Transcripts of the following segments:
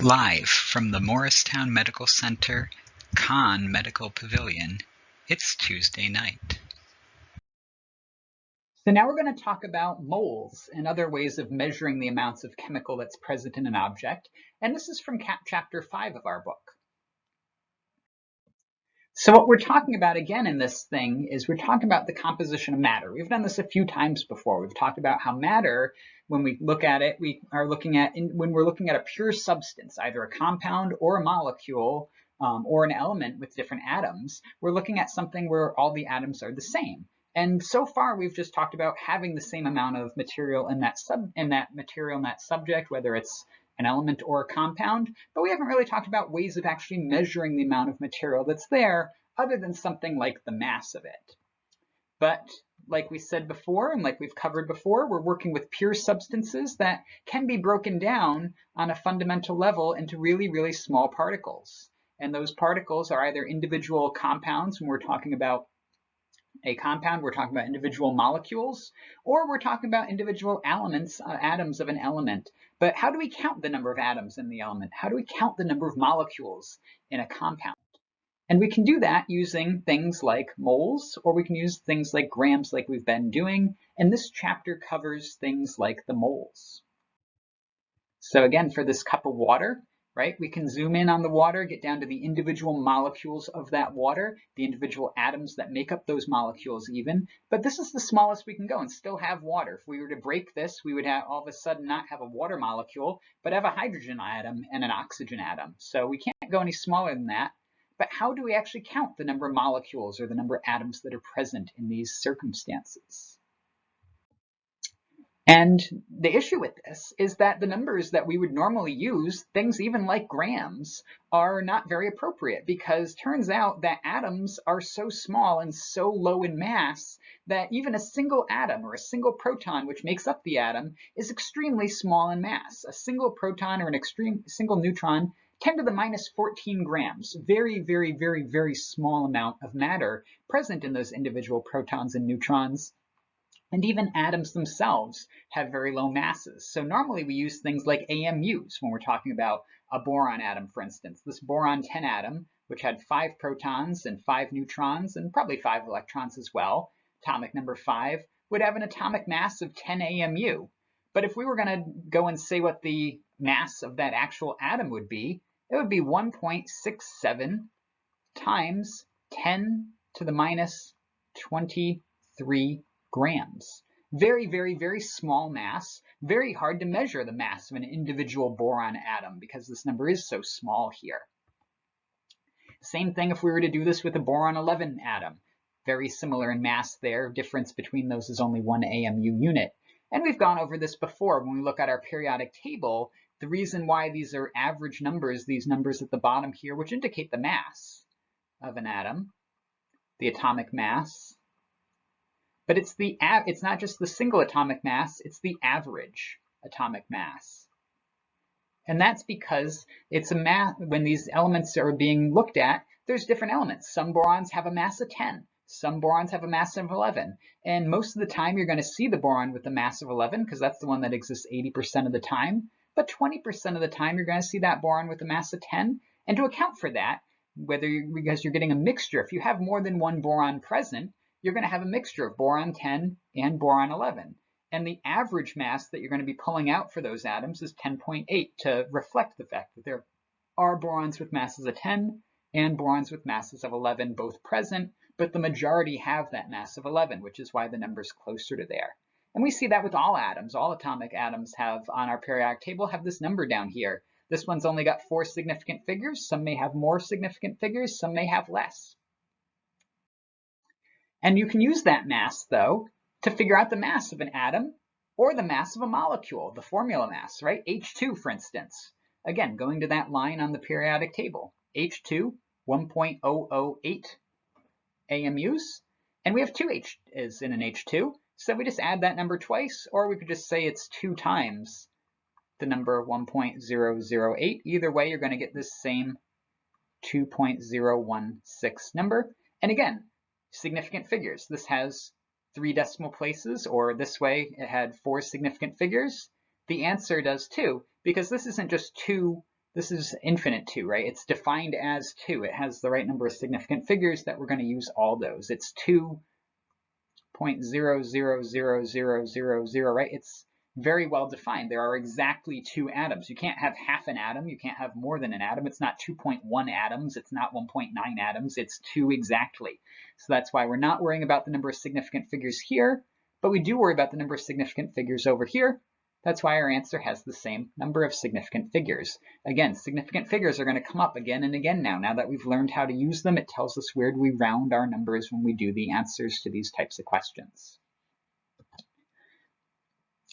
Live from the Morristown Medical Center, Conn Medical Pavilion, it's Tuesday night. So now we're going to talk about moles and other ways of measuring the amounts of chemical that's present in an object. And this is from chapter 5 of our book. So what we're talking about again in this thing is we're talking about the composition of matter. We've done this a few times before. We've talked about how matter, when we look at it, when we're looking at a pure substance, either a compound or a molecule or an element with different atoms, we're looking at something where all the atoms are the same. And so far, we've just talked about having the same amount of material in that subject, whether it's an element or a compound, but we haven't really talked about ways of actually measuring the amount of material that's there other than something like the mass of it. But like we said before, and like we've covered before, we're working with pure substances that can be broken down on a fundamental level into really, really small particles. And those particles are either individual compounds when we're talking about a compound, we're talking about individual molecules, or we're talking about individual elements, atoms of an element. But how do we count the number of atoms in the element? How do we count the number of molecules in a compound? And we can do that using things like moles, or we can use things like grams like we've been doing. And this chapter covers things like the moles. So again, for this cup of water, right, we can zoom in on the water, get down to the individual molecules of that water, the individual atoms that make up those molecules even. But this is the smallest we can go and still have water. If we were to break this, we would have all of a sudden not have a water molecule, but have a hydrogen atom and an oxygen atom. So we can't go any smaller than that. But how do we actually count the number of molecules or the number of atoms that are present in these circumstances? And the issue with this is that the numbers that we would normally use, things even like grams, are not very appropriate because it turns out that atoms are so small and so low in mass that even a single atom or a single proton, which makes up the atom, is extremely small in mass. A single proton or single neutron, 10 to the minus 14 grams, very, very, very, very small amount of matter present in those individual protons and neutrons. And even atoms themselves have very low masses. So normally we use things like AMUs when we're talking about a boron atom, for instance. This boron 10 atom, which had 5 protons and 5 neutrons and probably 5 electrons as well, atomic number 5, would have an atomic mass of 10 AMU. But if we were going to go and say what the mass of that actual atom would be, it would be 1.67 times 10 to the minus 23 grams. Very, very, very small mass. Very hard to measure the mass of an individual boron atom because this number is so small here. Same thing if we were to do this with a boron 11 atom. Very similar in mass there. Difference between those is only 1 AMU unit. And we've gone over this before when we look at our periodic table. The reason why these are average numbers, these numbers at the bottom here, which indicate the mass of an atom, the atomic mass. But it's not just the single atomic mass, it's the average atomic mass. And that's because it's when these elements are being looked at, there's different elements. Some borons have a mass of 10, some borons have a mass of 11. And most of the time you're going to see the boron with the mass of 11 because that's the one that exists 80% of the time. But 20% of the time you're going to see that boron with a mass of 10. And to account for that, because you're getting a mixture, if you have more than one boron present, you're going to have a mixture of boron 10 and boron 11. And the average mass that you're going to be pulling out for those atoms is 10.8 to reflect the fact that there are borons with masses of 10 and borons with masses of 11 both present, but the majority have that mass of 11, which is why the number is closer to there. And we see that with all atoms. All atomic atoms have on our periodic table have this number down here. This one's only got 4 significant figures. Some may have more significant figures, some may have less. And you can use that mass, though, to figure out the mass of an atom or the mass of a molecule, the formula mass, right? H2, for instance. Again, going to that line on the periodic table. H2, 1.008 AMUs. And we have 2 H's in an H2. So we just add that number twice, or we could just say it's 2 times the number 1.008. Either way, you're going to get this same 2.016 number. And again, significant figures. This has 3 decimal places, or this way it had 4 significant figures. The answer does too, because this isn't just 2 This is infinite 2, right? It's defined as 2. It has the right number of significant figures that we're going to use all those. It's 2.000000, right? It's very well defined. There are exactly 2 atoms. You can't have half an atom. You can't have more than an atom. It's not 2.1 atoms. It's not 1.9 atoms. It's 2 exactly. So that's why we're not worrying about the number of significant figures here, but we do worry about the number of significant figures over here. That's why our answer has the same number of significant figures. Again, significant figures are going to come up again and again now. Now that we've learned how to use them, it tells us where do we round our numbers when we do the answers to these types of questions.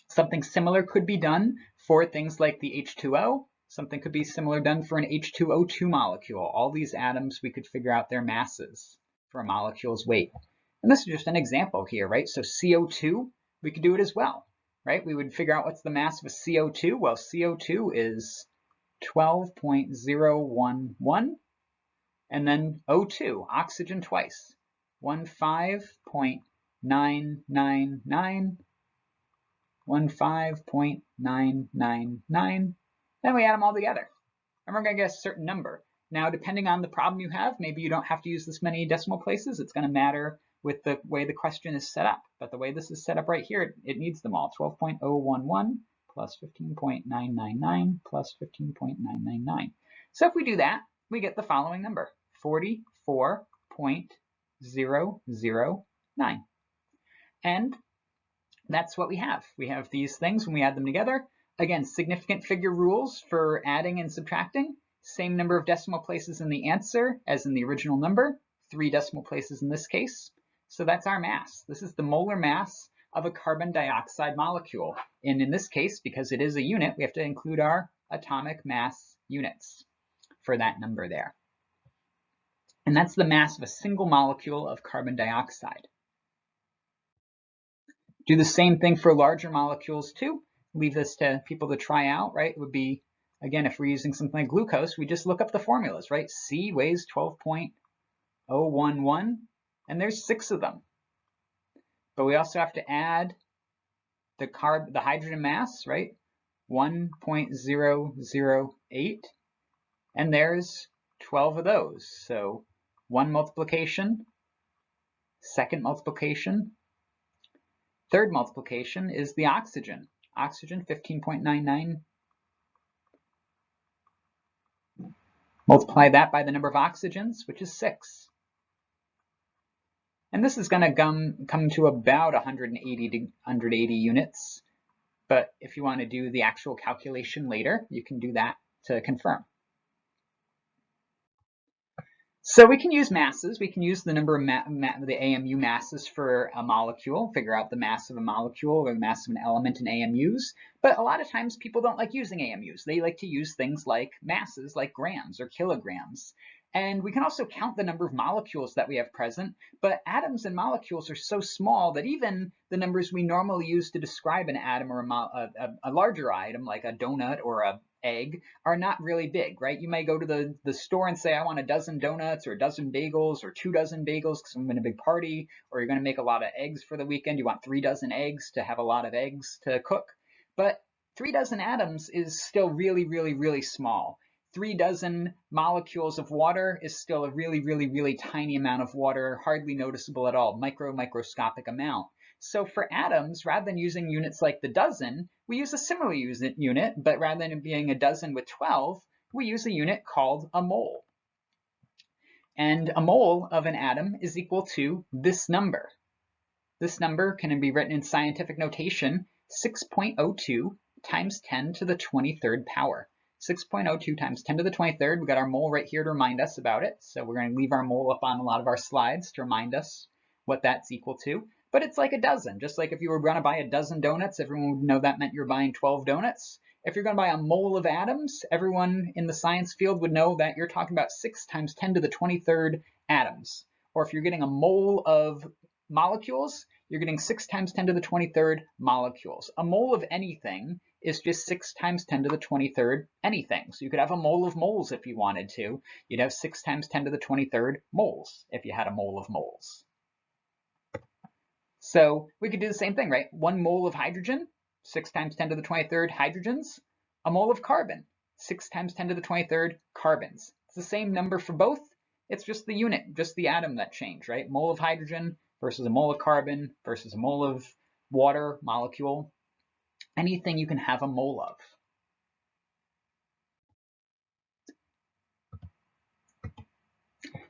Something similar could be done for things like the H2O. Something could be similar done for an H2O2 molecule. All these atoms, we could figure out their masses for a molecule's weight. And this is just an example here, right? So CO2, we could do it as well. Right? We would figure out what's the mass of a CO2. Well, CO2 is 12.011, and then O2, oxygen twice, 15.999, 15.999. Then we add them all together, and we're going to get a certain number. Now, depending on the problem you have, maybe you don't have to use this many decimal places. It's going to matter with the way the question is set up. But the way this is set up right here, it needs them all. 12.011 plus 15.999 plus 15.999. So if we do that, we get the following number, 44.009. And that's what we have. We have these things when we add them together. Again, significant figure rules for adding and subtracting. Same number of decimal places in the answer as in the original number, 3 decimal places in this case. So that's our mass. This is the molar mass of a carbon dioxide molecule. And in this case, because it is a unit, we have to include our atomic mass units for that number there. And that's the mass of a single molecule of carbon dioxide. Do the same thing for larger molecules too. Leave this to people to try out, right? It would be, again, if we're using something like glucose, we just look up the formulas, right? C weighs 12.011, and there's 6 of them. But we also have to add the hydrogen mass, right? 1.008, and there's 12 of those. So 1 multiplication, second multiplication, third multiplication is the oxygen. Oxygen, 15.99. Multiply that by the number of oxygens, which is 6. And this is going to come to about 180 units. But if you want to do the actual calculation later, you can do that to confirm. So we can use masses. We can use the number of the AMU masses for a molecule, figure out the mass of a molecule or the mass of an element in AMUs. But a lot of times people don't like using AMUs. They like to use things like masses, like grams or kilograms. And we can also count the number of molecules that we have present, but atoms and molecules are so small that even the numbers we normally use to describe an atom or a larger item, like a donut or a egg, are not really big, right? You may go to the store and say, I want a dozen donuts or a dozen bagels or 2 dozen bagels because I'm in a big party, or you're going to make a lot of eggs for the weekend. You want 3 dozen eggs to have a lot of eggs to cook. But 3 dozen atoms is still really, really, really small. 3 dozen molecules of water is still a really, really, really tiny amount of water, hardly noticeable at all, microscopic amount. So for atoms, rather than using units like the dozen, we use a similar unit, but rather than being a dozen with 12, we use a unit called a mole. And a mole of an atom is equal to this number. This number can be written in scientific notation, 6.02 times 10 to the 23rd power. 6.02 times 10 to the 23rd. We got our mole right here to remind us about it. So we're going to leave our mole up on a lot of our slides to remind us what that's equal to. But it's like a dozen. Just like if you were going to buy a dozen donuts, everyone would know that meant you're buying 12 donuts. If you're going to buy a mole of atoms, everyone in the science field would know that you're talking about 6 times 10 to the 23rd atoms. Or if you're getting a mole of molecules, you're getting 6 times 10 to the 23rd molecules. A mole of anything is just 6 times 10 to the 23rd anything. So you could have a mole of moles if you wanted to. You'd have 6 times 10 to the 23rd moles if you had a mole of moles. So we could do the same thing, right? 1 mole of hydrogen, 6 times 10 to the 23rd hydrogens. A mole of carbon, 6 times 10 to the 23rd carbons. It's the same number for both. It's just the unit, just the atom that changed, right? Mole of hydrogen versus a mole of carbon versus a mole of water molecule. Anything you can have a mole of.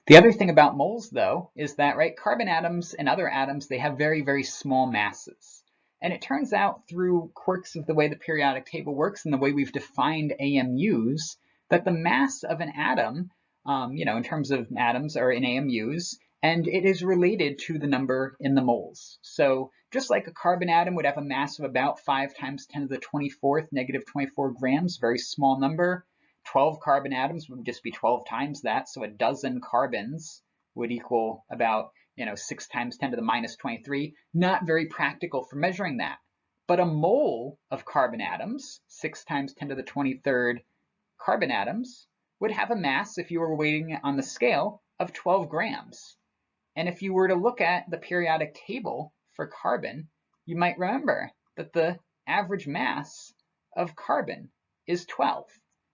The other thing about moles, though, is that, right, carbon atoms and other atoms, they have very, very small masses. And it turns out through quirks of the way the periodic table works and the way we've defined AMUs, that the mass of an atom, in terms of atoms are in AMUs, and it is related to the number in the moles. So just like a carbon atom would have a mass of about 5 times 10 to the 24th, negative 24 grams, very small number, 12 carbon atoms would just be 12 times that. So a dozen carbons would equal about 6 times 10 to the minus 23. Not very practical for measuring that. But a mole of carbon atoms, 6 times 10 to the 23rd carbon atoms, would have a mass, if you were weighing on the scale, of 12 grams. And if you were to look at the periodic table for carbon, you might remember that the average mass of carbon is 12.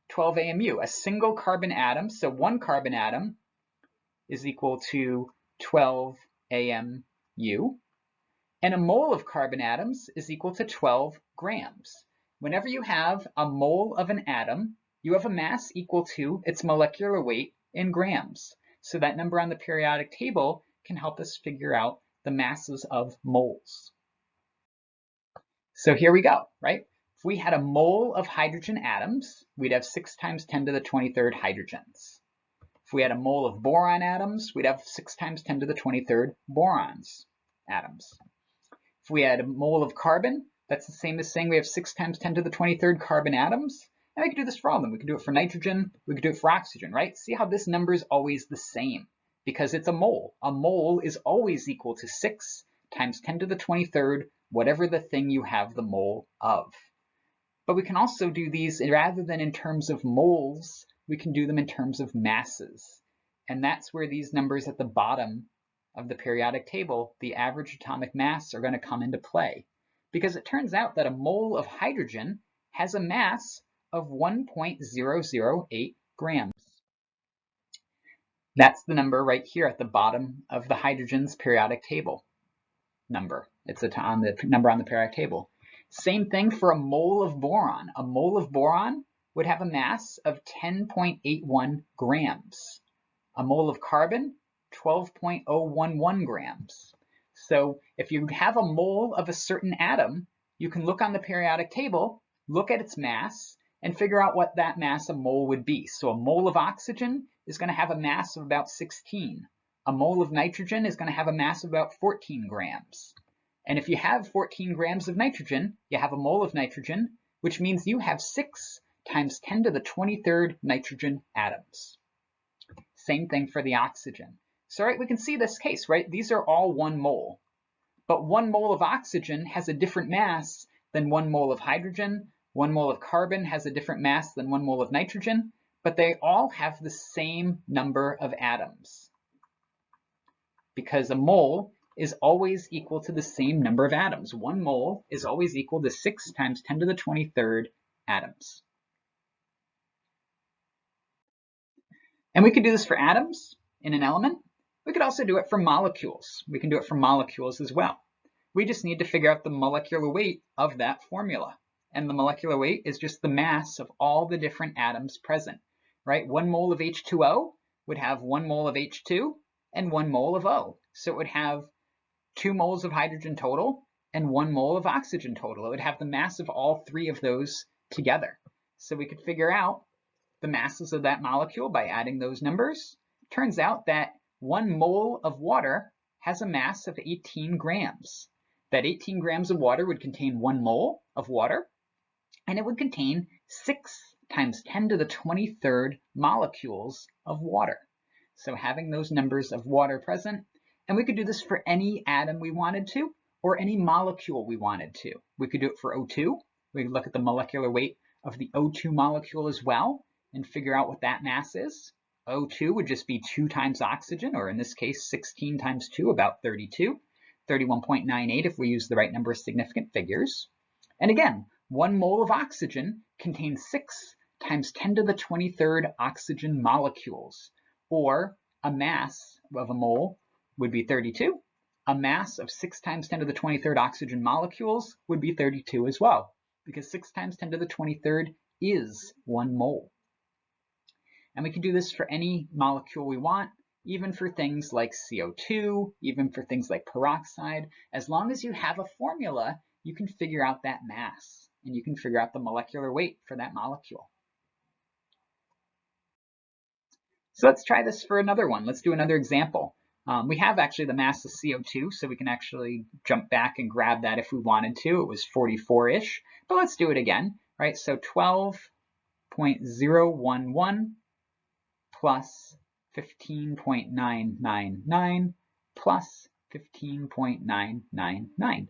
12 AMU, a single carbon atom, so one carbon atom is equal to 12 AMU, and a mole of carbon atoms is equal to 12 grams. Whenever you have a mole of an atom, you have a mass equal to its molecular weight in grams. So that number on the periodic table can help us figure out the masses of moles. So here we go, right? If we had a mole of hydrogen atoms, we'd have 6 times 10 to the 23rd hydrogens. If we had a mole of boron atoms, we'd have 6 times 10 to the 23rd borons atoms. If we had a mole of carbon, that's the same as saying we have 6 times 10 to the 23rd carbon atoms. And we can do this for all of them. We can do it for nitrogen, we can do it for oxygen, right? See how this number is always the same because it's a mole. A mole is always equal to 6 times 10 to the 23rd, whatever the thing you have the mole of. But we can also do these, rather than in terms of moles, we can do them in terms of masses. And that's where these numbers at the bottom of the periodic table, the average atomic mass, are going to come into play. Because it turns out that a mole of hydrogen has a mass of 1.008 grams. That's the number right here at the bottom of the hydrogen's periodic table number. It's on the number on the periodic table. Same thing for a mole of boron. A mole of boron would have a mass of 10.81 grams. A mole of carbon, 12.011 grams. So if you have a mole of a certain atom, you can look on the periodic table, look at its mass, and figure out what that mass of mole would be. So a mole of oxygen is going to have a mass of about 16. A mole of nitrogen is going to have a mass of about 14 grams. And if you have 14 grams of nitrogen, you have a mole of nitrogen, which means you have 6 times 10 to the 23rd nitrogen atoms. Same thing for the oxygen. So right, we can see this case, right? These are all 1 mole. But 1 mole of oxygen has a different mass than 1 mole of hydrogen. 1 mole of carbon has a different mass than 1 mole of nitrogen, but they all have the same number of atoms. Because a mole is always equal to the same number of atoms. 1 mole is always equal to 6 times 10 to the 23rd atoms. And we could do this for atoms in an element. We could also do it for molecules. We can do it for molecules as well. We just need to figure out the molecular weight of that formula. And the molecular weight is just the mass of all the different atoms present, right? 1 mole of H2O would have 1 mole of H2 and 1 mole of O. So it would have 2 moles of hydrogen total and 1 mole of oxygen total. It would have the mass of all 3 of those together. So we could figure out the masses of that molecule by adding those numbers. Turns out that 1 mole of water has a mass of 18 grams. That 18 grams of water would contain 1 mole of water, and it would contain 6 times 10 to the 23rd molecules of water. So having those numbers of water present, and we could do this for any atom we wanted to, or any molecule we wanted to. We could do it for O2. We could look at the molecular weight of the O2 molecule as well, and figure out what that mass is. O2 would just be 2 times oxygen, or in this case, 16 times 2, about 32. 31.98 if we use the right number of significant figures. And again, 1 mole of oxygen contains 6 times 10 to the 23rd oxygen molecules, or a mass of a mole would be 32. A mass of 6 times 10 to the 23rd oxygen molecules would be 32 as well, because 6 times 10 to the 23rd is 1 mole. And we can do this for any molecule we want, even for things like CO2, even for things like peroxide. As long as you have a formula, you can figure out that mass, and you can figure out the molecular weight for that molecule. So let's try this for another one. Let's do another example. We have actually the mass of CO2, so we can actually jump back and grab that if we wanted to. It was 44-ish, but let's do it again, right? So 12.011 plus 15.999 plus 15.999.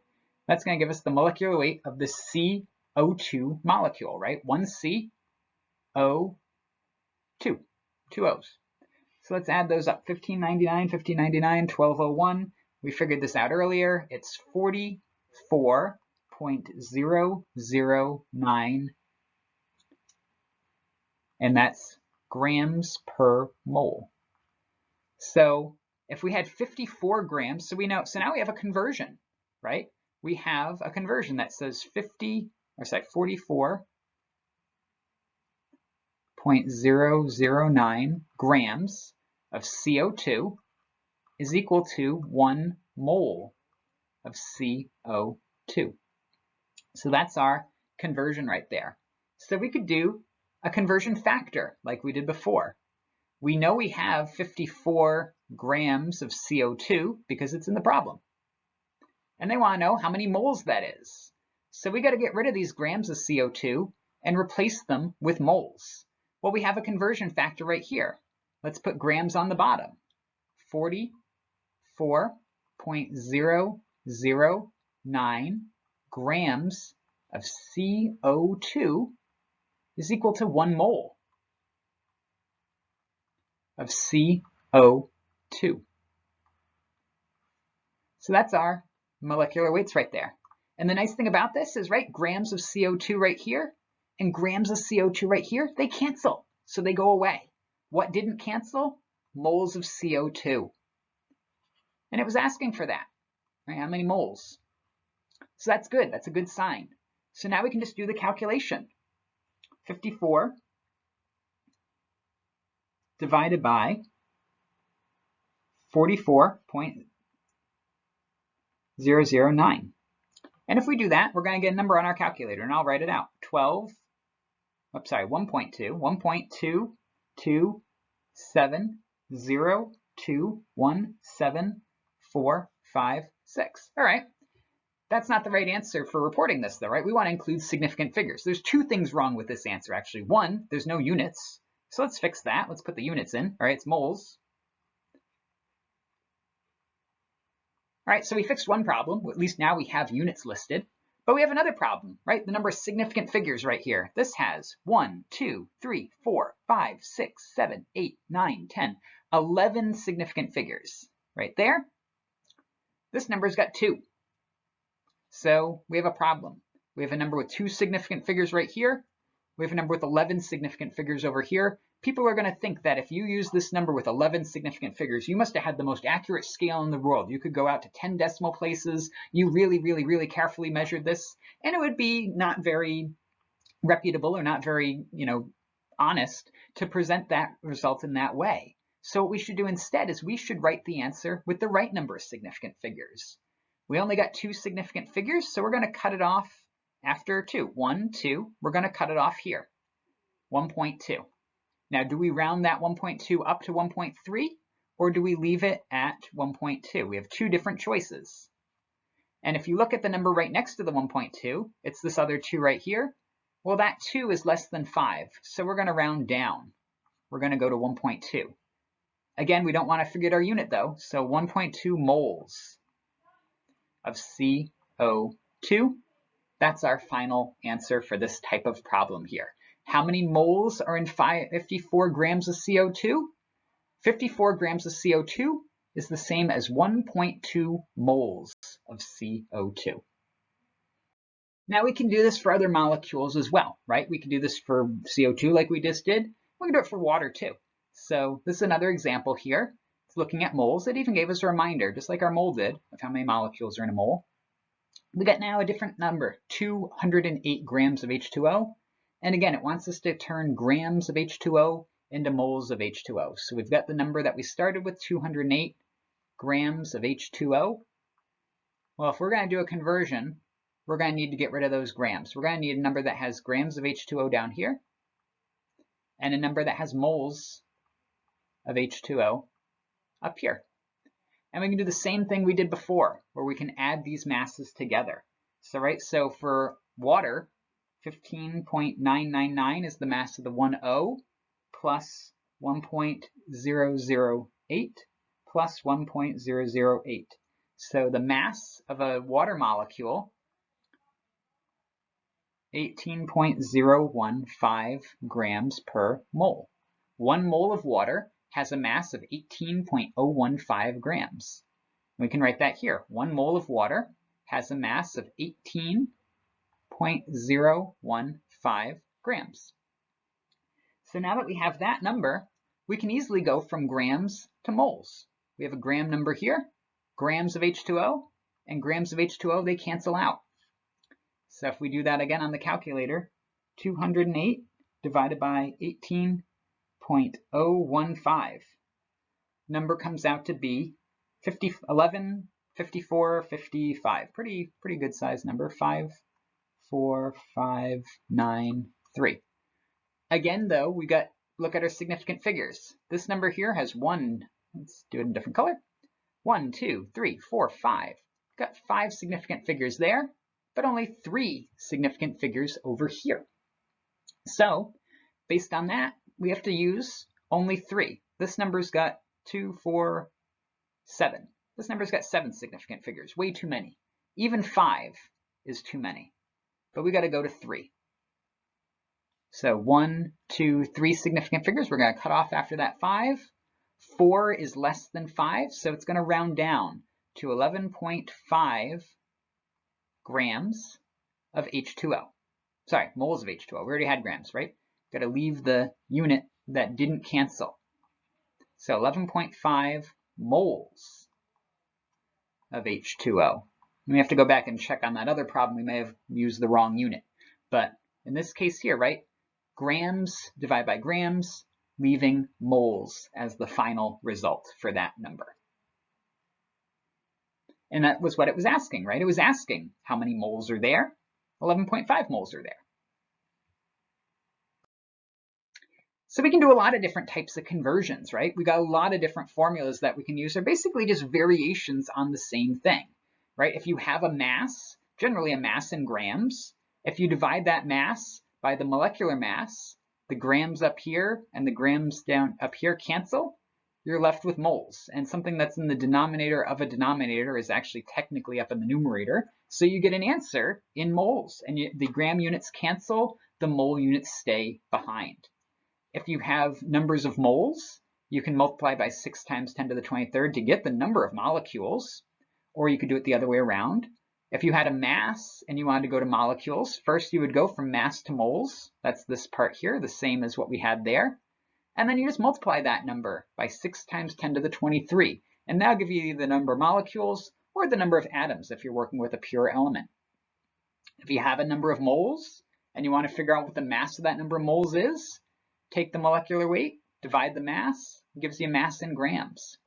That's going to give us the molecular weight of the CO2 molecule, right? 1 C, O, 2, 2 O's. So let's add those up. 1599, 1599, 1201. We figured this out earlier. It's 44.009, and that's grams per mole. So if we had 54 grams, so now we have a conversion, right? We have a conversion that says 44.009 grams of CO2 is equal to 1 mole of CO2. So that's our conversion right there. So we could do a conversion factor like we did before. We know we have 54 grams of CO2 because it's in the problem. And they want to know how many moles that is. So we got to get rid of these grams of CO2 and replace them with moles. Well, we have a conversion factor right here. Let's put grams on the bottom. 44.009 grams of CO2 is equal to 1 mole of CO2. So that's our molecular weights right there. And the nice thing about this is, right, grams of CO2 right here and grams of CO2 right here, they cancel. So they go away. What didn't cancel? Moles of CO2. And it was asking for that, right? How many moles? So that's good. That's a good sign. So now we can just do the calculation. 54 divided by 44.009. And if we do that, we're going to get a number on our calculator, and I'll write it out. 1.2.227021745.6. All right. That's not the right answer for reporting this, though, right? We want to include significant figures. There's 2 things wrong with this answer, actually. 1, there's no units. So let's fix that. Let's put the units in. All right, it's moles. All right, so we fixed one problem. At least now we have units listed. But we have another problem, right? The number of significant figures right here. This has 1, 2, 3, 4, 5, 6, 7, 8, 9, 10, 11 significant figures right there. This number's got 2. So we have a problem. We have a number with 2 significant figures right here. We have a number with 11 significant figures over here. People are going to think that if you use this number with 11 significant figures, you must have had the most accurate scale in the world. You could go out to 10 decimal places. You really carefully measured this, and it would be not very reputable or not very, honest to present that result in that way. So what we should do instead is we should write the answer with the right number of significant figures. We only got 2 significant figures, so we're going to cut it off after 2. 1, 2, we're going to cut it off here, 1.2. Now, do we round that 1.2 up to 1.3, or do we leave it at 1.2? We have 2 different choices. And if you look at the number right next to the 1.2, it's this other 2 right here. Well, that 2 is less than 5, so we're going to round down. We're going to go to 1.2. Again, we don't want to forget our unit, though, so 1.2 moles of CO2. That's our final answer for this type of problem here. How many moles are in 54 grams of CO2? 54 grams of CO2 is the same as 1.2 moles of CO2. Now we can do this for other molecules as well, right? We can do this for CO2 like we just did. We can do it for water too. So this is another example here. It's looking at moles. It even gave us a reminder, just like our mole did, of how many molecules are in a mole. We got now a different number, 208 grams of H2O. And again, it wants us to turn grams of H2O into moles of H2O. So we've got the number that we started with, 208 grams of H2O. Well, if we're going to do a conversion, we're going to need to get rid of those grams. We're going to need a number that has grams of H2O down here and a number that has moles of H2O up here. And we can do the same thing we did before, where we can add these masses together. So for water, 15.999 is the mass of the 1O plus 1.008 plus 1.008. So the mass of a water molecule, 18.015 grams per mole. 1 mole of water has a mass of 18.015 grams. We can write that here. 1 mole of water has a mass of 18.015 grams. So now that we have that number, we can easily go from grams to moles. We have a gram number here, grams of H2O, and grams of H2O, they cancel out. So if we do that again on the calculator, 208 divided by 18.015, number comes out to be 1154.55. Pretty good size number, 54593. Again, though, we got look at our significant figures. This number here has one. Let's do it in a different color. 1, 2, 3, 4, 5. Got 5 significant figures there, but only 3 significant figures over here. So, based on that, we have to use only 3. This number's got 2, 4, 7. This number's got 7 significant figures, way too many. Even 5 is too many, but we got to go to 3. So 1, 2, 3 significant figures. We're going to cut off after that 5. 4 is less than 5, so it's going to round down to 11.5 grams of H2O. Sorry, moles of H2O. We already had grams, right? Got to leave the unit that didn't cancel. So 11.5 moles of H2O. We have to go back and check on that other problem. We may have used the wrong unit. But in this case here, right, grams divided by grams, leaving moles as the final result for that number. And that was what it was asking, right? It was asking how many moles are there. 11.5 moles are there. So we can do a lot of different types of conversions, right? We got a lot of different formulas that we can use. They're basically just variations on the same thing, right? If you have a mass, generally a mass in grams, if you divide that mass by the molecular mass, the grams up here and the grams down up here cancel, you're left with moles. And something that's in the denominator of a denominator is actually technically up in the numerator. So you get an answer in moles, and the gram units cancel, the mole units stay behind. If you have numbers of moles, you can multiply by 6 times 10 to the 23rd to get the number of molecules, or you could do it the other way around. If you had a mass and you wanted to go to molecules, first you would go from mass to moles. That's this part here, the same as what we had there. And then you just multiply that number by 6 times 10 to the 23. And that'll give you the number of molecules or the number of atoms if you're working with a pure element. If you have a number of moles and you want to figure out what the mass of that number of moles is, take the molecular weight, divide the mass, it gives you a mass in grams.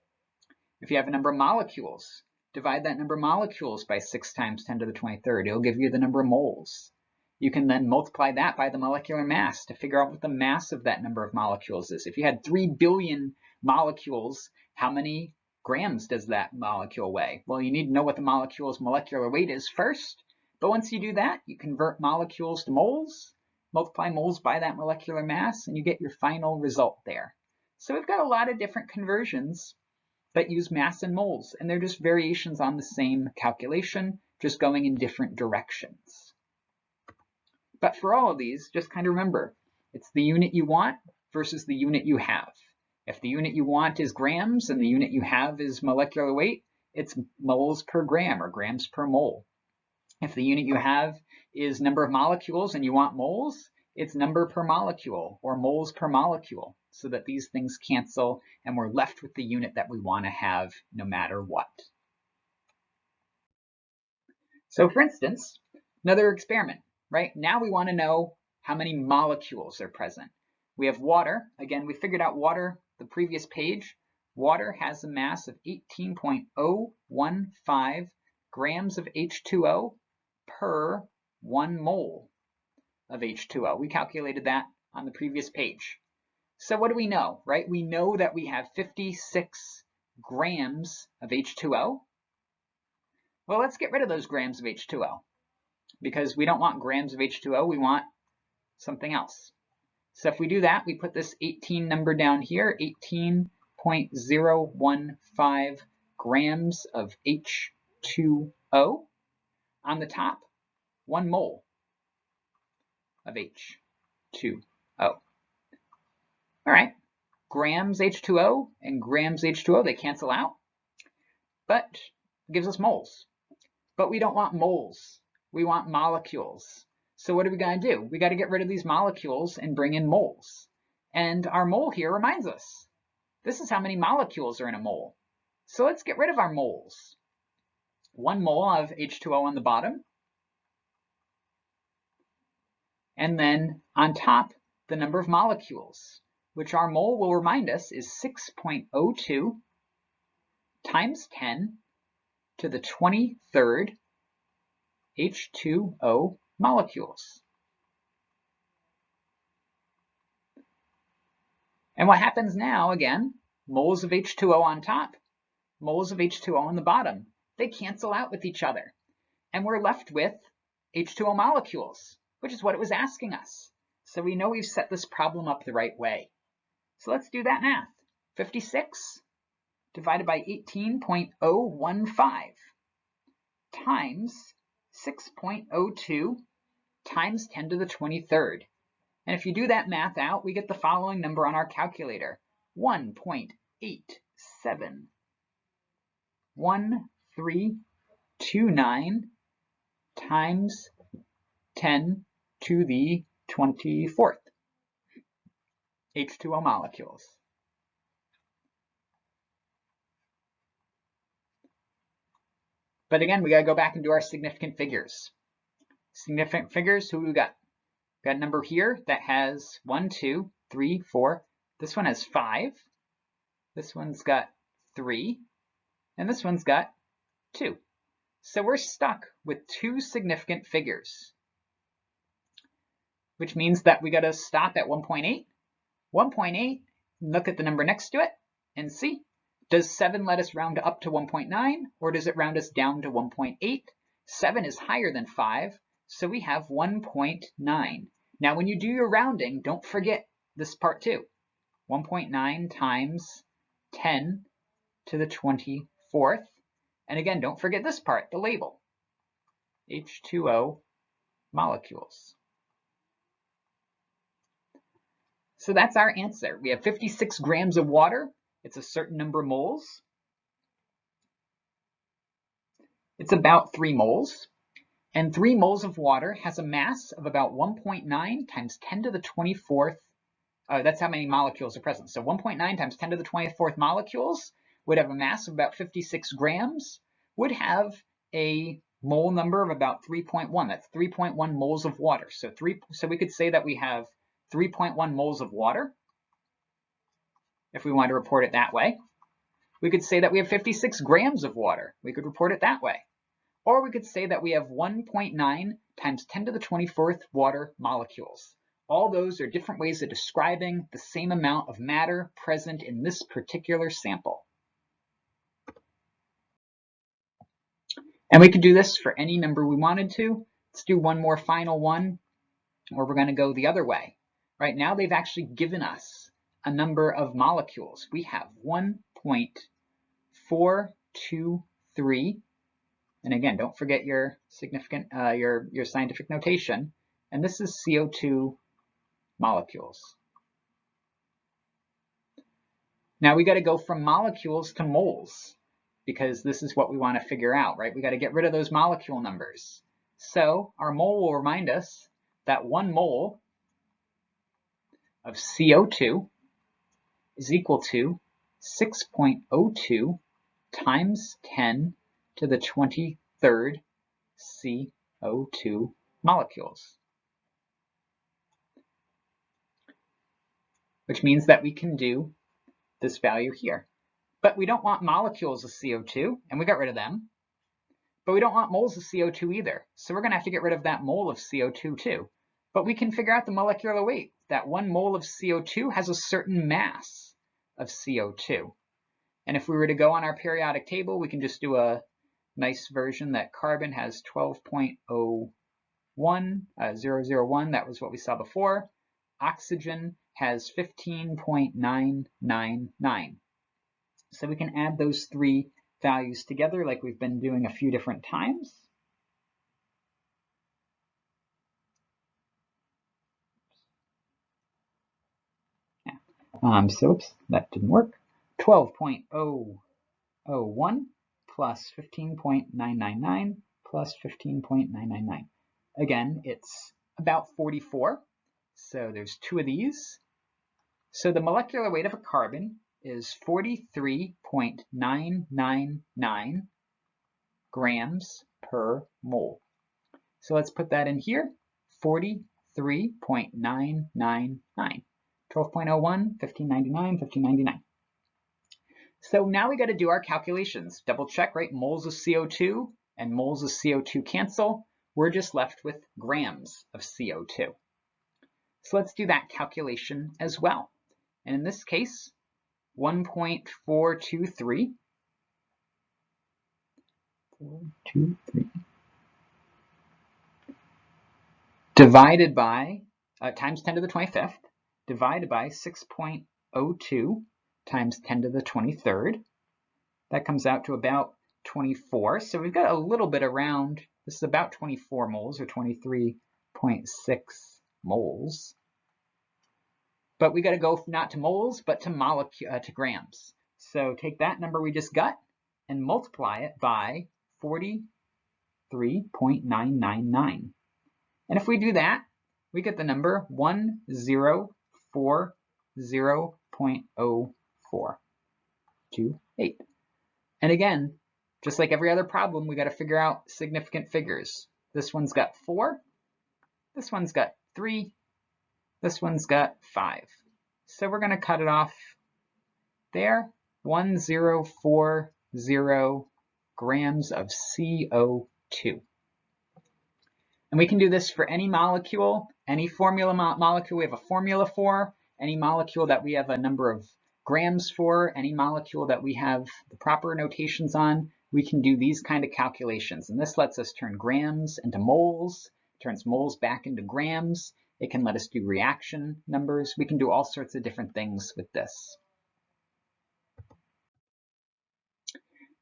If you have a number of molecules, divide that number of molecules by 6 times 10 to the 23rd. It'll give you the number of moles. You can then multiply that by the molecular mass to figure out what the mass of that number of molecules is. If you had 3 billion molecules, how many grams does that molecule weigh? Well, you need to know what the molecule's molecular weight is first. But once you do that, you convert molecules to moles, multiply moles by that molecular mass, and you get your final result there. So we've got a lot of different conversions that use mass and moles, and they're just variations on the same calculation, just going in different directions. But for all of these, just kind of remember, it's the unit you want versus the unit you have. If the unit you want is grams and the unit you have is molecular weight, it's moles per gram or grams per mole. If the unit you have is number of molecules and you want moles, it's number per molecule or moles per molecule, so that these things cancel and we're left with the unit that we want to have no matter what. So for instance, another experiment, right? Now we want to know how many molecules are present. We have water. Again, we figured out water the previous page. Water has a mass of 18.015 grams of H2O per 1 mole of H2O. We calculated that on the previous page. So what do we know, right? We know that we have 56 grams of H2O. Well, let's get rid of those grams of H2O because we don't want grams of H2O, we want something else. So if we do that, we put this 18 number down here, 18.015 grams of H2O. On the top, 1 mole of H2O. All right, grams H2O and grams H2O, they cancel out, but it gives us moles. But we don't want moles, we want molecules. So what are we going to do? We got to get rid of these molecules and bring in moles. And our mole here reminds us, this is how many molecules are in a mole. So let's get rid of our moles. 1 mole of H2O on the bottom. And then on top, the number of molecules, which our mole will remind us is 6.02 times 10 to the 23rd H2O molecules. And what happens now, again, moles of H2O on top, moles of H2O on the bottom. They cancel out with each other. And we're left with H2O molecules, which is what it was asking us. So we know we've set this problem up the right way. So let's do that math. 56 divided by 18.015 times 6.02 times 10 to the 23rd. And if you do that math out, we get the following number on our calculator, 1.871329 times 10 to the 24th H2O molecules. But again, we got to go back and do our significant figures. Significant figures, who we got? We got a number here that has 1, 2, 3, 4. This one has 5. This one's got 3. And this one's got 2. So we're stuck with 2 significant figures, which means that we got to stop at 1.8. 1.8, look at the number next to it and see. Does 7 let us round up to 1.9, or does it round us down to 1.8? 7 is higher than 5, so we have 1.9. Now, when you do your rounding, don't forget this part too. 1.9 times 10 to the 24th. And again, don't forget this part, the label. H2O molecules. So that's our answer. We have 56 grams of water. It's a certain number of moles. It's about 3 moles. And 3 moles of water has a mass of about 1.9 times 10 to the 24th. That's how many molecules are present. So 1.9 times 10 to the 24th molecules would have a mass of about 56 grams, would have a mole number of about 3.1. That's 3.1 moles of water. So we could say that we have 3.1 moles of water, if we want to report it that way. We could say that we have 56 grams of water. We could report it that way. Or we could say that we have 1.9 times 10 to the 24th water molecules. All those are different ways of describing the same amount of matter present in this particular sample. And we could do this for any number we wanted to. Let's do one more final one, where we're going to go the other way. Right now, they've actually given us a number of molecules. We have 1.423. And again, don't forget your significant, your scientific notation. And this is CO2 molecules. Now we got to go from molecules to moles, because this is what we want to figure out, right? We got to get rid of those molecule numbers. So our mole will remind us that 1 mole of CO2 is equal to 6.02 times 10 to the 23rd CO2 molecules, which means that we can do this value here. But we don't want molecules of CO2, and we got rid of them. But we don't want moles of CO2 either, so we're going to have to get rid of that mole of CO2 too. But we can figure out the molecular weight. That 1 mole of CO2 has a certain mass of CO2. And if we were to go on our periodic table, we can just do a nice version that carbon has 12.001, that was what we saw before. Oxygen has 15.999. So we can add those 3 values together like we've been doing a few different times. Oops, that didn't work. 12.001 plus 15.999 plus 15.999. Again, it's about 44. So there's 2 of these. So the molecular weight of a carbon is 43.999 grams per mole. So let's put that in here, 43.999. 12.01, 1599, 1599. So now we got to do our calculations. Double check, right? Moles of CO2 and moles of CO2 cancel. We're just left with grams of CO2. So let's do that calculation as well. And in this case, 1.423 divided by, times 10 to the 25th, divided by 6.02 times 10 to the 23rd. That comes out to about 24. So we've got a little bit around, this is about 24 moles or 23.6 moles. But we got to go not to moles, but to grams. So take that number we just got and multiply it by 43.999. And if we do that, we get the number 1040.0428. And again, just like every other problem, we got to figure out significant figures. This one's got 4, this one's got 3, this one's got 5. So we're going to cut it off there, 1040 grams of CO2. And we can do this for any molecule, any formula molecule we have a formula for, any molecule that we have a number of grams for, any molecule that we have the proper notations on, we can do these kind of calculations. And this lets us turn grams into moles, turns moles back into grams. It can let us do reaction numbers. We can do all sorts of different things with this.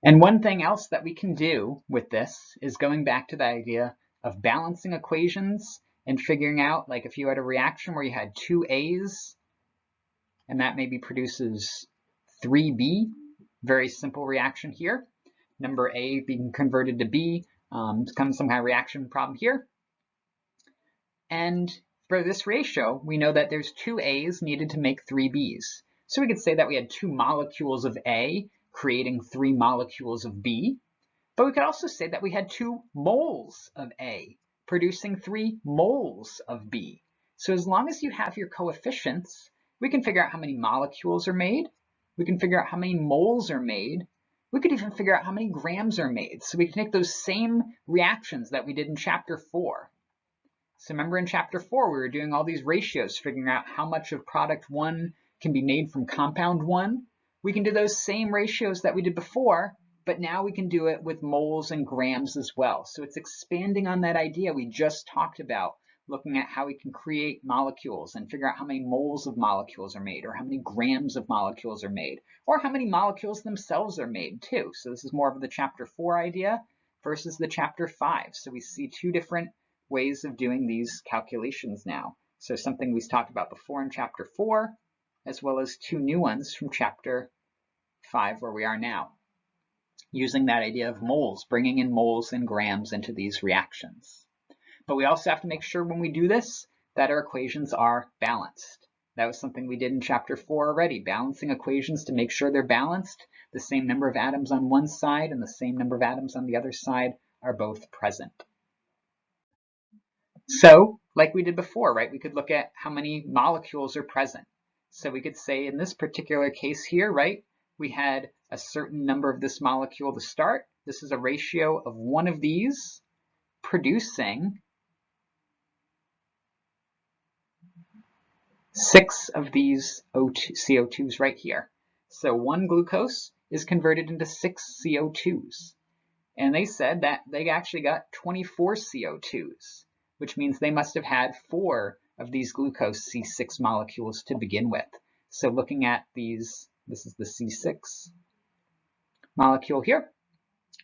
And one thing else that we can do with this is going back to the idea of balancing equations and figuring out, like if you had a reaction where you had 2 A's and that maybe produces 3B, very simple reaction here. Number A being converted to B, comes some kind of reaction problem here. And for this ratio, we know that there's 2 A's needed to make 3 B's. So we could say that we had 2 molecules of A creating 3 molecules of B. But we could also say that we had 2 moles of A producing 3 moles of B. So as long as you have your coefficients, we can figure out how many molecules are made. We can figure out how many moles are made. We could even figure out how many grams are made. So we can take those same reactions that we did in chapter 4. So remember in chapter 4, we were doing all these ratios, figuring out how much of product 1 can be made from compound 1. We can do those same ratios that we did before, but now we can do it with moles and grams as well. So it's expanding on that idea we just talked about, looking at how we can create molecules and figure out how many moles of molecules are made, or how many grams of molecules are made, or how many molecules themselves are made too. So this is more of the chapter 4 idea versus the chapter 5. So we see 2 different ways of doing these calculations now. So something we talked about before in chapter 4, as well as 2 new ones from chapter 5 where we are now, using that idea of moles, bringing in moles and grams into these reactions. But we also have to make sure when we do this that our equations are balanced. That was something we did in chapter 4 already, balancing equations to make sure they're balanced. The same number of atoms on one side and the same number of atoms on the other side are both present. So, like we did before, right, we could look at how many molecules are present. So we could say in this particular case here, right, we had a certain number of this molecule to start. This is a ratio of one of these producing 6 of these CO2s right here. So one glucose is converted into 6 CO2s. And they said that they actually got 24 CO2s, which means they must have had 4 of these glucose C6 molecules to begin with. So looking at these, this is the C6 molecule here,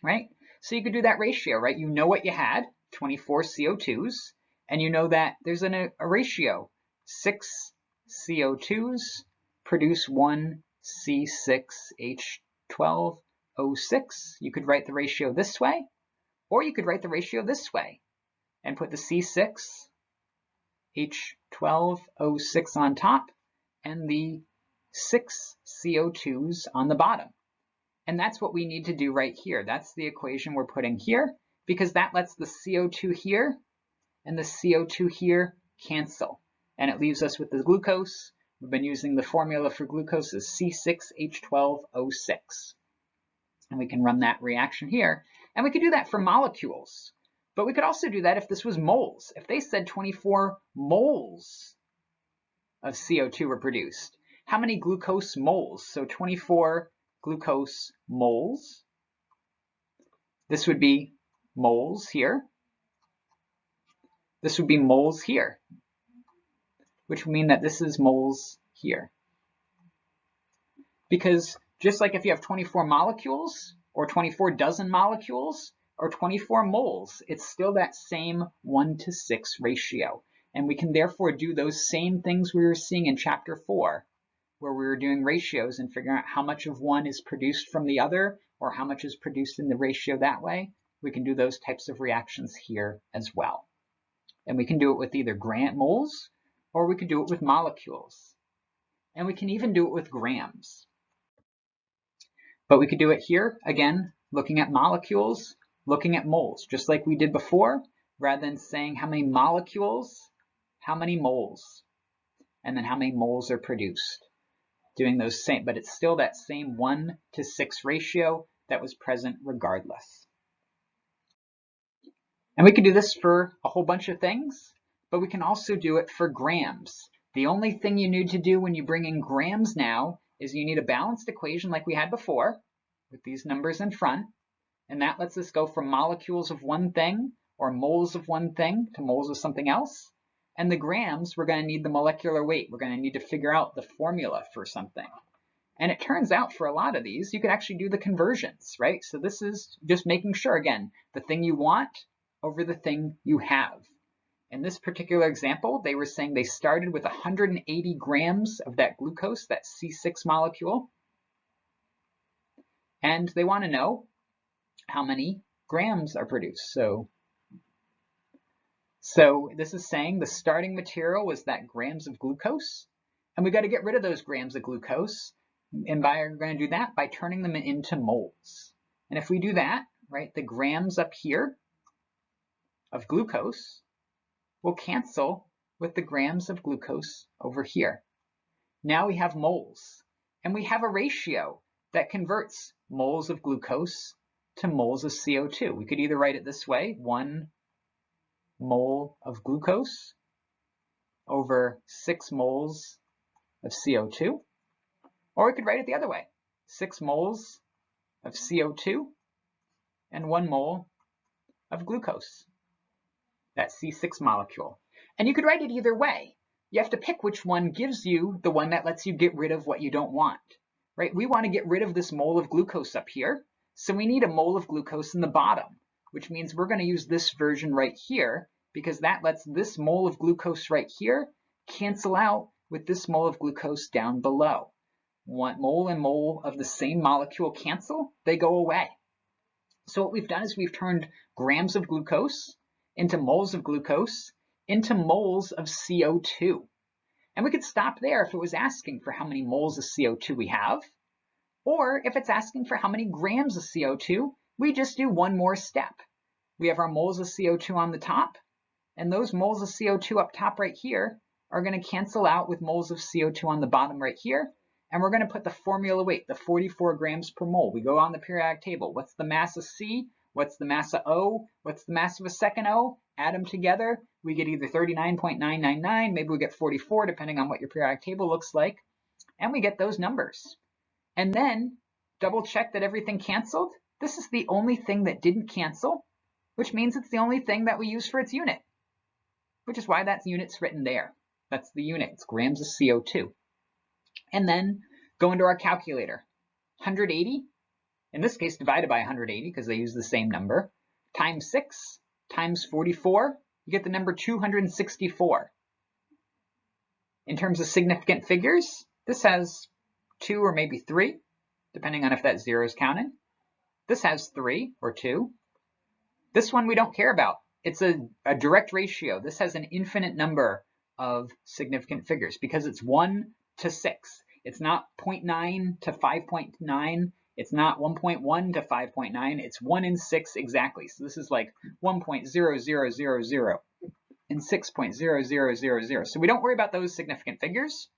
right? So you could do that ratio, right? You know what you had, 24 CO2s, and you know that there's a ratio. 6 CO2s produce 1 C6H12O6. You could write the ratio this way, or you could write the ratio this way and put the C6H12O6 on top and the 6 CO2s on the bottom. And that's what we need to do right here. That's the equation we're putting here, because that lets the CO2 here and the CO2 here cancel. And it leaves us with the glucose. We've been using the formula for glucose as C6H12O6. And we can run that reaction here. And we could do that for molecules. But we could also do that if this was moles. If they said 24 moles of CO2 were produced, how many glucose moles? So 24 glucose moles. This would be moles here. This would be moles here, which would mean that this is moles here. Because just like if you have 24 molecules, or 24 dozen molecules, or 24 moles, it's still that same 1:6 ratio. And we can therefore do those same things we were seeing in chapter 4, where we were doing ratios and figuring out how much of one is produced from the other, or how much is produced in the ratio that way. We can do those types of reactions here as well. And we can do it with either moles, or we could do it with molecules. And we can even do it with grams. But we could do it here, again, looking at molecules, looking at moles, just like we did before, rather than saying how many molecules, how many moles, and then how many moles are produced. Doing those same, but it's still that same 1:6 ratio that was present regardless. And we can do this for a whole bunch of things, but we can also do it for grams. The only thing you need to do when you bring in grams now is you need a balanced equation like we had before with these numbers in front, and that lets us go from molecules of one thing or moles of one thing to moles of something else. And the grams, we're going to need the molecular weight. We're going to need to figure out the formula for something. And it turns out for a lot of these, you can actually do the conversions, right? So this is just making sure, again, the thing you want over the thing you have. In this particular example, they were saying they started with 180 grams of that glucose, that C6 molecule. And they want to know how many grams are produced. So this is saying the starting material was that grams of glucose, and we got to get rid of those grams of glucose. And we're going to do that by turning them into moles. And if we do that, right, the grams up here of glucose will cancel with the grams of glucose over here. Now we have moles, and we have a ratio that converts moles of glucose to moles of CO2. We could either write it this way, 1 mole of glucose over 6 moles of CO2, or we could write it the other way, 6 moles of CO2 and 1 mole of glucose, that C6 molecule. And you could write it either way. You have to pick which one gives you the one that lets you get rid of what you don't want, right? We want to get rid of this mole of glucose up here, so we need a mole of glucose in the bottom, which means we're going to use this version right here, because that lets this mole of glucose right here cancel out with this mole of glucose down below. One mole and mole of the same molecule cancel, they go away. So what we've done is we've turned grams of glucose into moles of glucose, into moles of CO2. And we could stop there if it was asking for how many moles of CO2 we have, or if it's asking for how many grams of CO2, we just do one more step. We have our moles of CO2 on the top, and those moles of CO2 up top right here are going to cancel out with moles of CO2 on the bottom right here, and we're going to put the formula weight, the 44 grams per mole. We go on the periodic table. What's the mass of C? What's the mass of O? What's the mass of a second O? Add them together. We get either 39.999, maybe we get 44, depending on what your periodic table looks like, and we get those numbers. And then double check that everything canceled. This is the only thing that didn't cancel, which means it's the only thing that we use for its unit, which is why that unit's written there. That's the unit, it's grams of CO2. And then go into our calculator. 180, in this case divided by 180 because they use the same number, times 6 times 44, you get the number 264. In terms of significant figures, this has 2 or maybe 3, depending on if that 0 is counting. This has 3 or 2. This one we don't care about. It's a direct ratio. This has an infinite number of significant figures because it's 1 to 6. It's not 0.9 to 5.9. It's not 1.1 to 5.9. It's 1 in 6 exactly. So this is like 1.0000 and 6.0000. So we don't worry about those significant figures.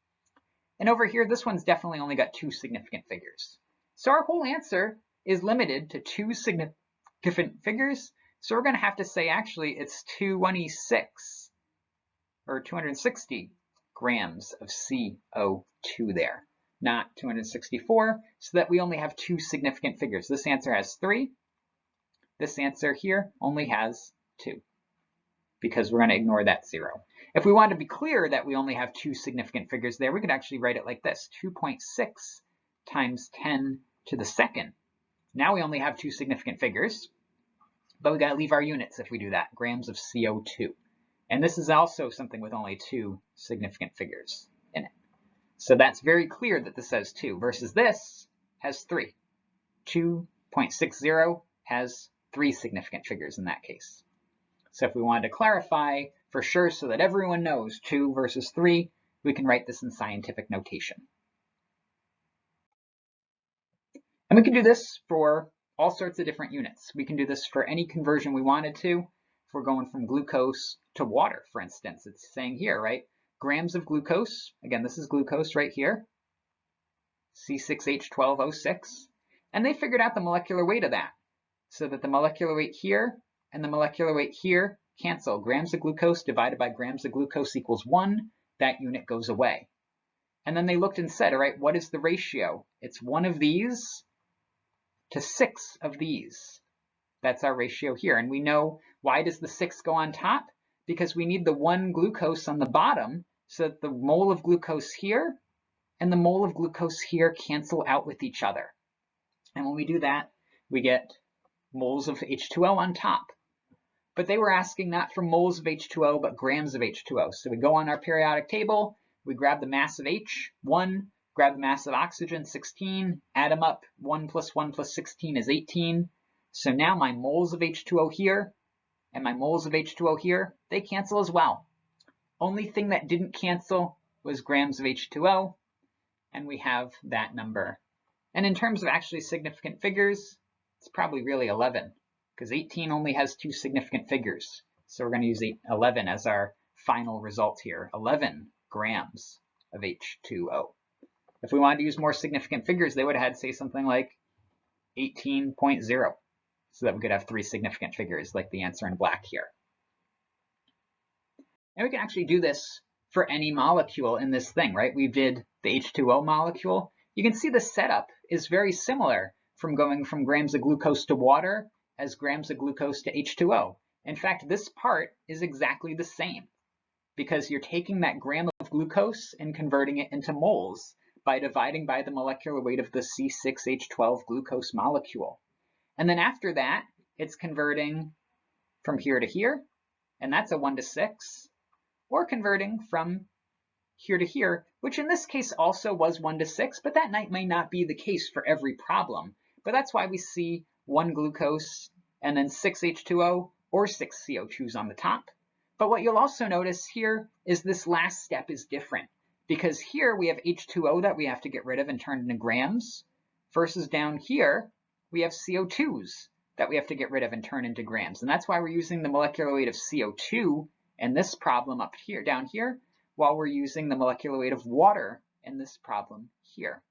And over here, this one's definitely only got 2 significant figures. So our whole answer is limited to 2 significant figures. So we're going to have to say, actually, it's 226 or 260 grams of CO2 there, not 264, so that we only have 2 significant figures. This answer has 3. This answer here only has 2, because we're going to ignore that 0. If we want to be clear that we only have 2 significant figures there, we could actually write it like this, 2.6 times 10 to the second. Now we only have 2 significant figures, but we got to leave our units if we do that, grams of CO2. And this is also something with only 2 significant figures in it. So that's very clear that this has 2 versus this has 3. 2.60 has 3 significant figures in that case. So if we wanted to clarify for sure so that everyone knows 2 versus 3, we can write this in scientific notation. And we can do this for all sorts of different units. We can do this for any conversion we wanted to. If we're going from glucose to water, for instance, it's saying here, right? Grams of glucose, again, this is glucose right here, C6H12O6, and they figured out the molecular weight of that, so that the molecular weight here and the molecular weight here cancel. Grams of glucose divided by grams of glucose equals 1. That unit goes away. And then they looked and said, all right, what is the ratio? It's 1 of these to 6 of these. That's our ratio here. And we know, why does the 6 go on top? Because we need the 1 glucose on the bottom so that the mole of glucose here and the mole of glucose here cancel out with each other. And when we do that, we get moles of H2O on top. But they were asking not for moles of H2O, but grams of H2O. So we go on our periodic table, we grab the mass of H, 1, grab the mass of oxygen, 16, add them up, 1 plus 1 plus 16 is 18. So now my moles of H2O here and my moles of H2O here, they cancel as well. Only thing that didn't cancel was grams of H2O, and we have that number. And in terms of actually significant figures, it's probably really 11, because 18 only has 2 significant figures. So we're going to use 11 as our final result here, 11 grams of H2O. If we wanted to use more significant figures, they would have had to say something like 18.0, so that we could have 3 significant figures like the answer in black here. And we can actually do this for any molecule in this thing, right? We did the H2O molecule. You can see the setup is very similar from going from grams of glucose to water as grams of glucose to H2O. In fact, this part is exactly the same because you're taking that gram of glucose and converting it into moles by dividing by the molecular weight of the C6H12 glucose molecule. And then after that, it's converting from here to here, and that's a 1 to 6, or converting from here to here, which in this case also was 1 to 6, but that may not be the case for every problem. But that's why we see 1 glucose and then 6 H2O, or 6 CO2s on the top. But what you'll also notice here is this last step is different, because here we have H2O that we have to get rid of and turn into grams, versus down here we have CO2s that we have to get rid of and turn into grams. And that's why we're using the molecular weight of CO2 in this problem up here, down here, while we're using the molecular weight of water in this problem here.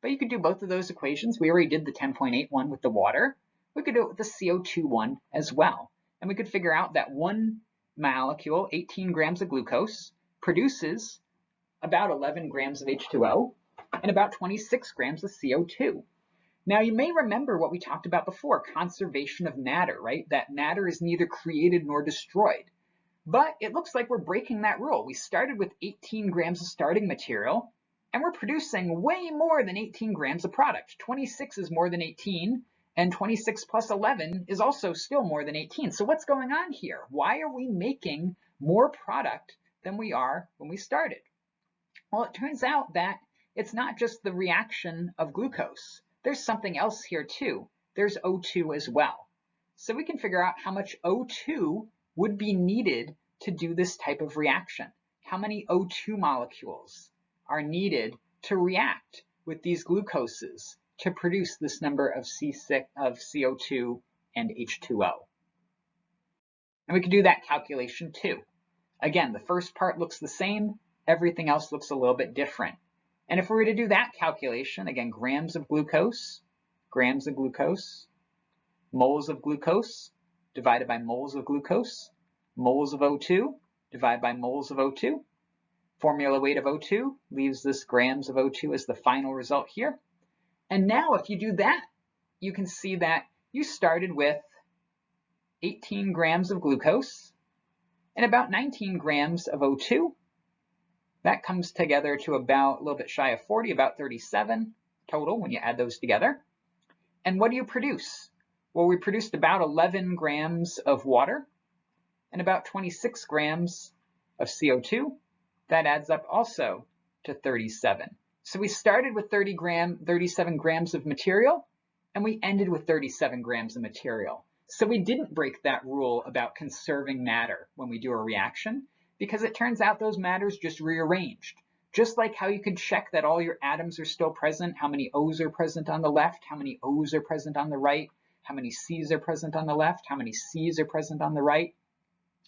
But you could do both of those equations. We already did the 10.81 with the water. We could do it with the CO2 one as well. And we could figure out that one molecule, 18 grams of glucose, produces about 11 grams of H2O and about 26 grams of CO2. Now, you may remember what we talked about before, conservation of matter, right? That matter is neither created nor destroyed. But it looks like we're breaking that rule. We started with 18 grams of starting material, and we're producing way more than 18 grams of product. 26 is more than 18, and 26 plus 11 is also still more than 18. So what's going on here? Why are we making more product than we are when we started? Well, it turns out that it's not just the reaction of glucose. There's something else here too. There's O2 as well. So we can figure out how much O2 would be needed to do this type of reaction. How many O2 molecules are needed to react with these glucoses to produce this number of CO2 and H2O. And we can do that calculation too. Again, the first part looks the same. Everything else looks a little bit different. And if we were to do that calculation, again, grams of glucose, moles of glucose divided by moles of glucose, moles of O2 divided by moles of O2. Formula weight of O2 leaves this grams of O2 as the final result here. And now if you do that, you can see that you started with 18 grams of glucose and about 19 grams of O2. That comes together to about a little bit shy of 40, about 37 total when you add those together. And what do you produce? Well, we produced about 11 grams of water and about 26 grams of CO2. That adds up also to 37. So we started with 37 grams of material, and we ended with 37 grams of material. So we didn't break that rule about conserving matter when we do a reaction, because it turns out those matters just rearranged. Just like how you could check that all your atoms are still present, how many O's are present on the left, how many O's are present on the right, how many C's are present on the left, how many C's are present on the right.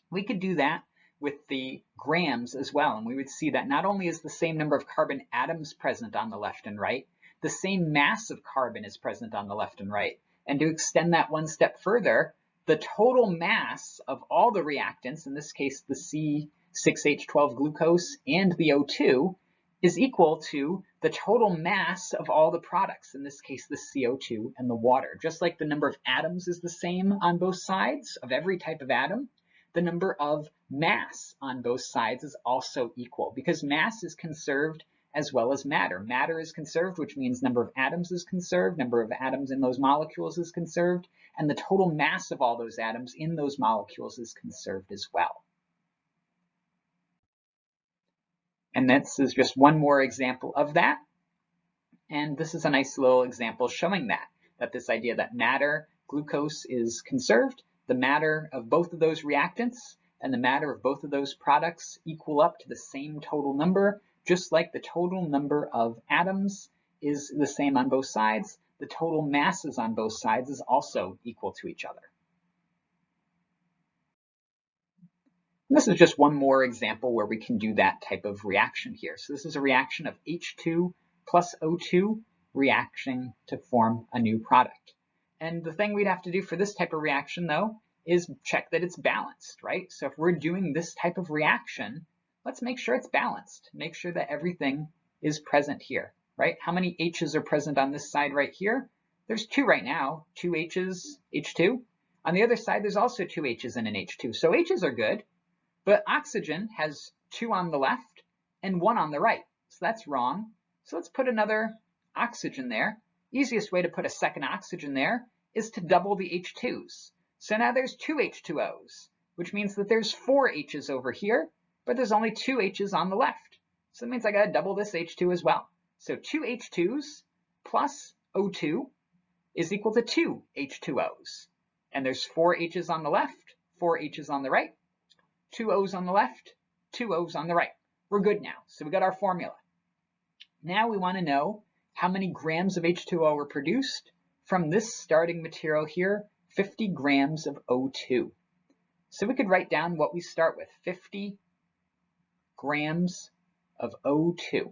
We could do that with the grams as well, and we would see that not only is the same number of carbon atoms present on the left and right, the same mass of carbon is present on the left and right. And to extend that one step further, the total mass of all the reactants, in this case the C6H12 glucose and the O2, is equal to the total mass of all the products, in this case the CO2 and the water. Just like the number of atoms is the same on both sides of every type of atom, the number of mass on both sides is also equal, because mass is conserved as well as matter. Matter is conserved, which means number of atoms is conserved, number of atoms in those molecules is conserved, and the total mass of all those atoms in those molecules is conserved as well. And this is just one more example of that. And this is a nice little example showing that this idea that matter, glucose, is conserved, the matter of both of those reactants and the matter of both of those products equal up to the same total number, just like the total number of atoms is the same on both sides. The total masses on both sides is also equal to each other. And this is just one more example where we can do that type of reaction here. So this is a reaction of H2 plus O2 reacting to form a new product. And the thing we'd have to do for this type of reaction, though, is check that it's balanced, right? So if we're doing this type of reaction, let's make sure it's balanced. Make sure that everything is present here, right? How many H's are present on this side right here? There's 2 right now, 2 H's, H2. On the other side, there's also 2 H's and an H2. So H's are good, but oxygen has 2 on the left and 1 on the right. So that's wrong. So let's put another oxygen there. Easiest way to put a second oxygen there is to double the H2s. So now there's 2 H2Os, which means that there's 4 H's over here, but there's only 2 H's on the left. So that means I gotta double this H2 as well. So 2 H2s plus O2 is equal to 2 H2Os. And there's 4 H's on the left, 4 H's on the right, 2 O's on the left, 2 O's on the right. We're good now. So we got our formula. Now we want to know how many grams of H2O were produced from this starting material here, 50 grams of O2. So we could write down what we start with, 50 grams of O2.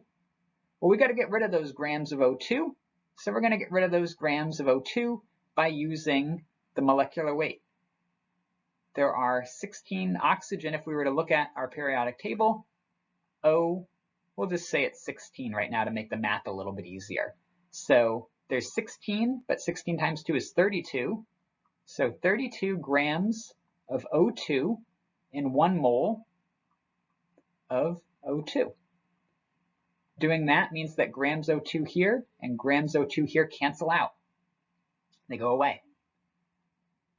Well, we got to get rid of those grams of O2, so we're going to get rid of those grams of O2 by using the molecular weight. There are 16 oxygen if we were to look at our periodic table. O, we'll just say it's 16 right now to make the math a little bit easier. So there's 16, but 16 times 2 is 32. So 32 grams of O2 in 1 mole of O2. Doing that means that grams O2 here and grams O2 here cancel out. They go away.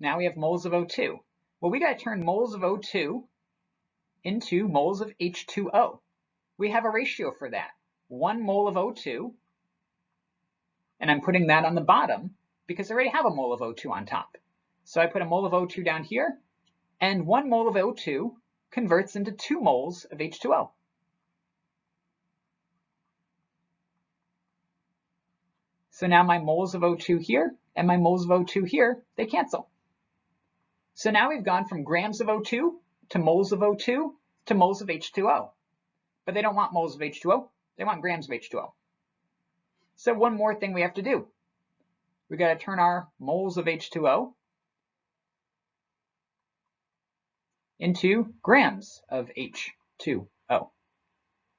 Now we have moles of O2. Well, we got to turn moles of O2 into moles of H2O. We have a ratio for that. 1 mole of O2, and I'm putting that on the bottom because I already have a mole of O2 on top. So I put a mole of O2 down here, and 1 mole of O2 converts into 2 moles of H2O. So now my moles of O2 here and my moles of O2 here, they cancel. So now we've gone from grams of O2 to moles of O2 to moles of H2O. But they don't want moles of H2O, they want grams of H2O. So one more thing we have to do. We got to turn our moles of H2O into grams of H2O.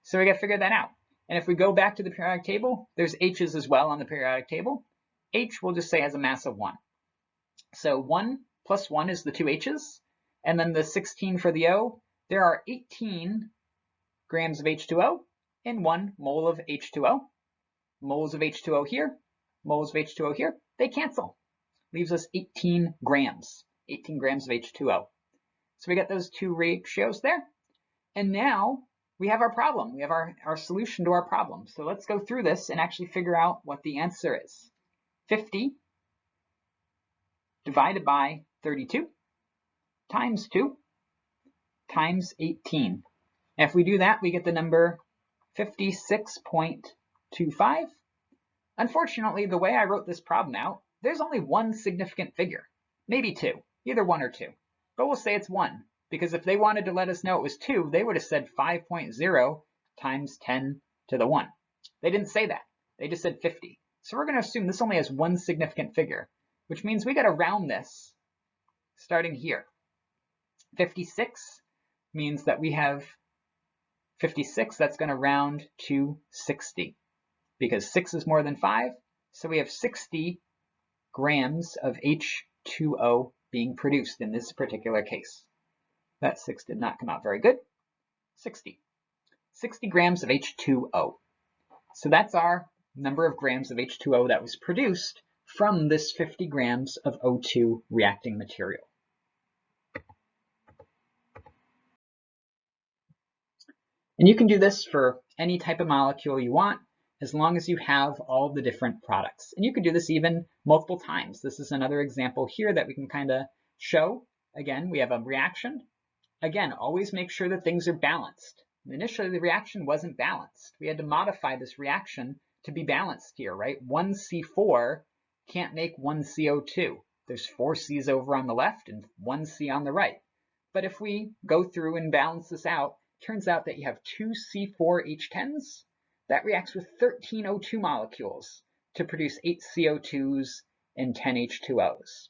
So we got to figure that out. And if we go back to the periodic table, there's H's as well on the periodic table. H we'll just say has a mass of 1. So 1 plus 1 is the 2 H's, and then the 16 for the O. There are 18 grams of H2O in 1 mole of H2O. Moles of H2O here, moles of H2O here, they cancel. Leaves us 18 grams of H2O. So we got those 2 ratios there. And now we have our problem. We have our solution to our problem. So let's go through this and actually figure out what the answer is. 50 divided by 32 times 2 times 18. And if we do that, we get the number 56.25. Unfortunately, the way I wrote this problem out, there's only one significant figure, maybe 2, either 1 or 2. But we'll say it's 1, because if they wanted to let us know it was 2, they would have said 5.0 times 10 to the 1. They didn't say that. They just said 50. So we're going to assume this only has one significant figure, which means we got to round this starting here. 56 means that we have 56, that's going to round to 60, because 6 is more than 5, so we have 60 grams of H2O being produced in this particular case. That 6 did not come out very good. 60 grams of H2O. So that's our number of grams of H2O that was produced from this 50 grams of O2 reacting material. And you can do this for any type of molecule you want, as long as you have all the different products. And you can do this even multiple times. This is another example here that we can kind of show. Again, we have a reaction. Again, always make sure that things are balanced. Initially, the reaction wasn't balanced. We had to modify this reaction to be balanced here, right? 1 C4 can't make 1 CO2. There's 4 C's over on the left and 1 C on the right. But if we go through and balance this out, turns out that you have 2 C4H10s. That reacts with 13 O2 molecules to produce 8 CO2s and 10 H2Os.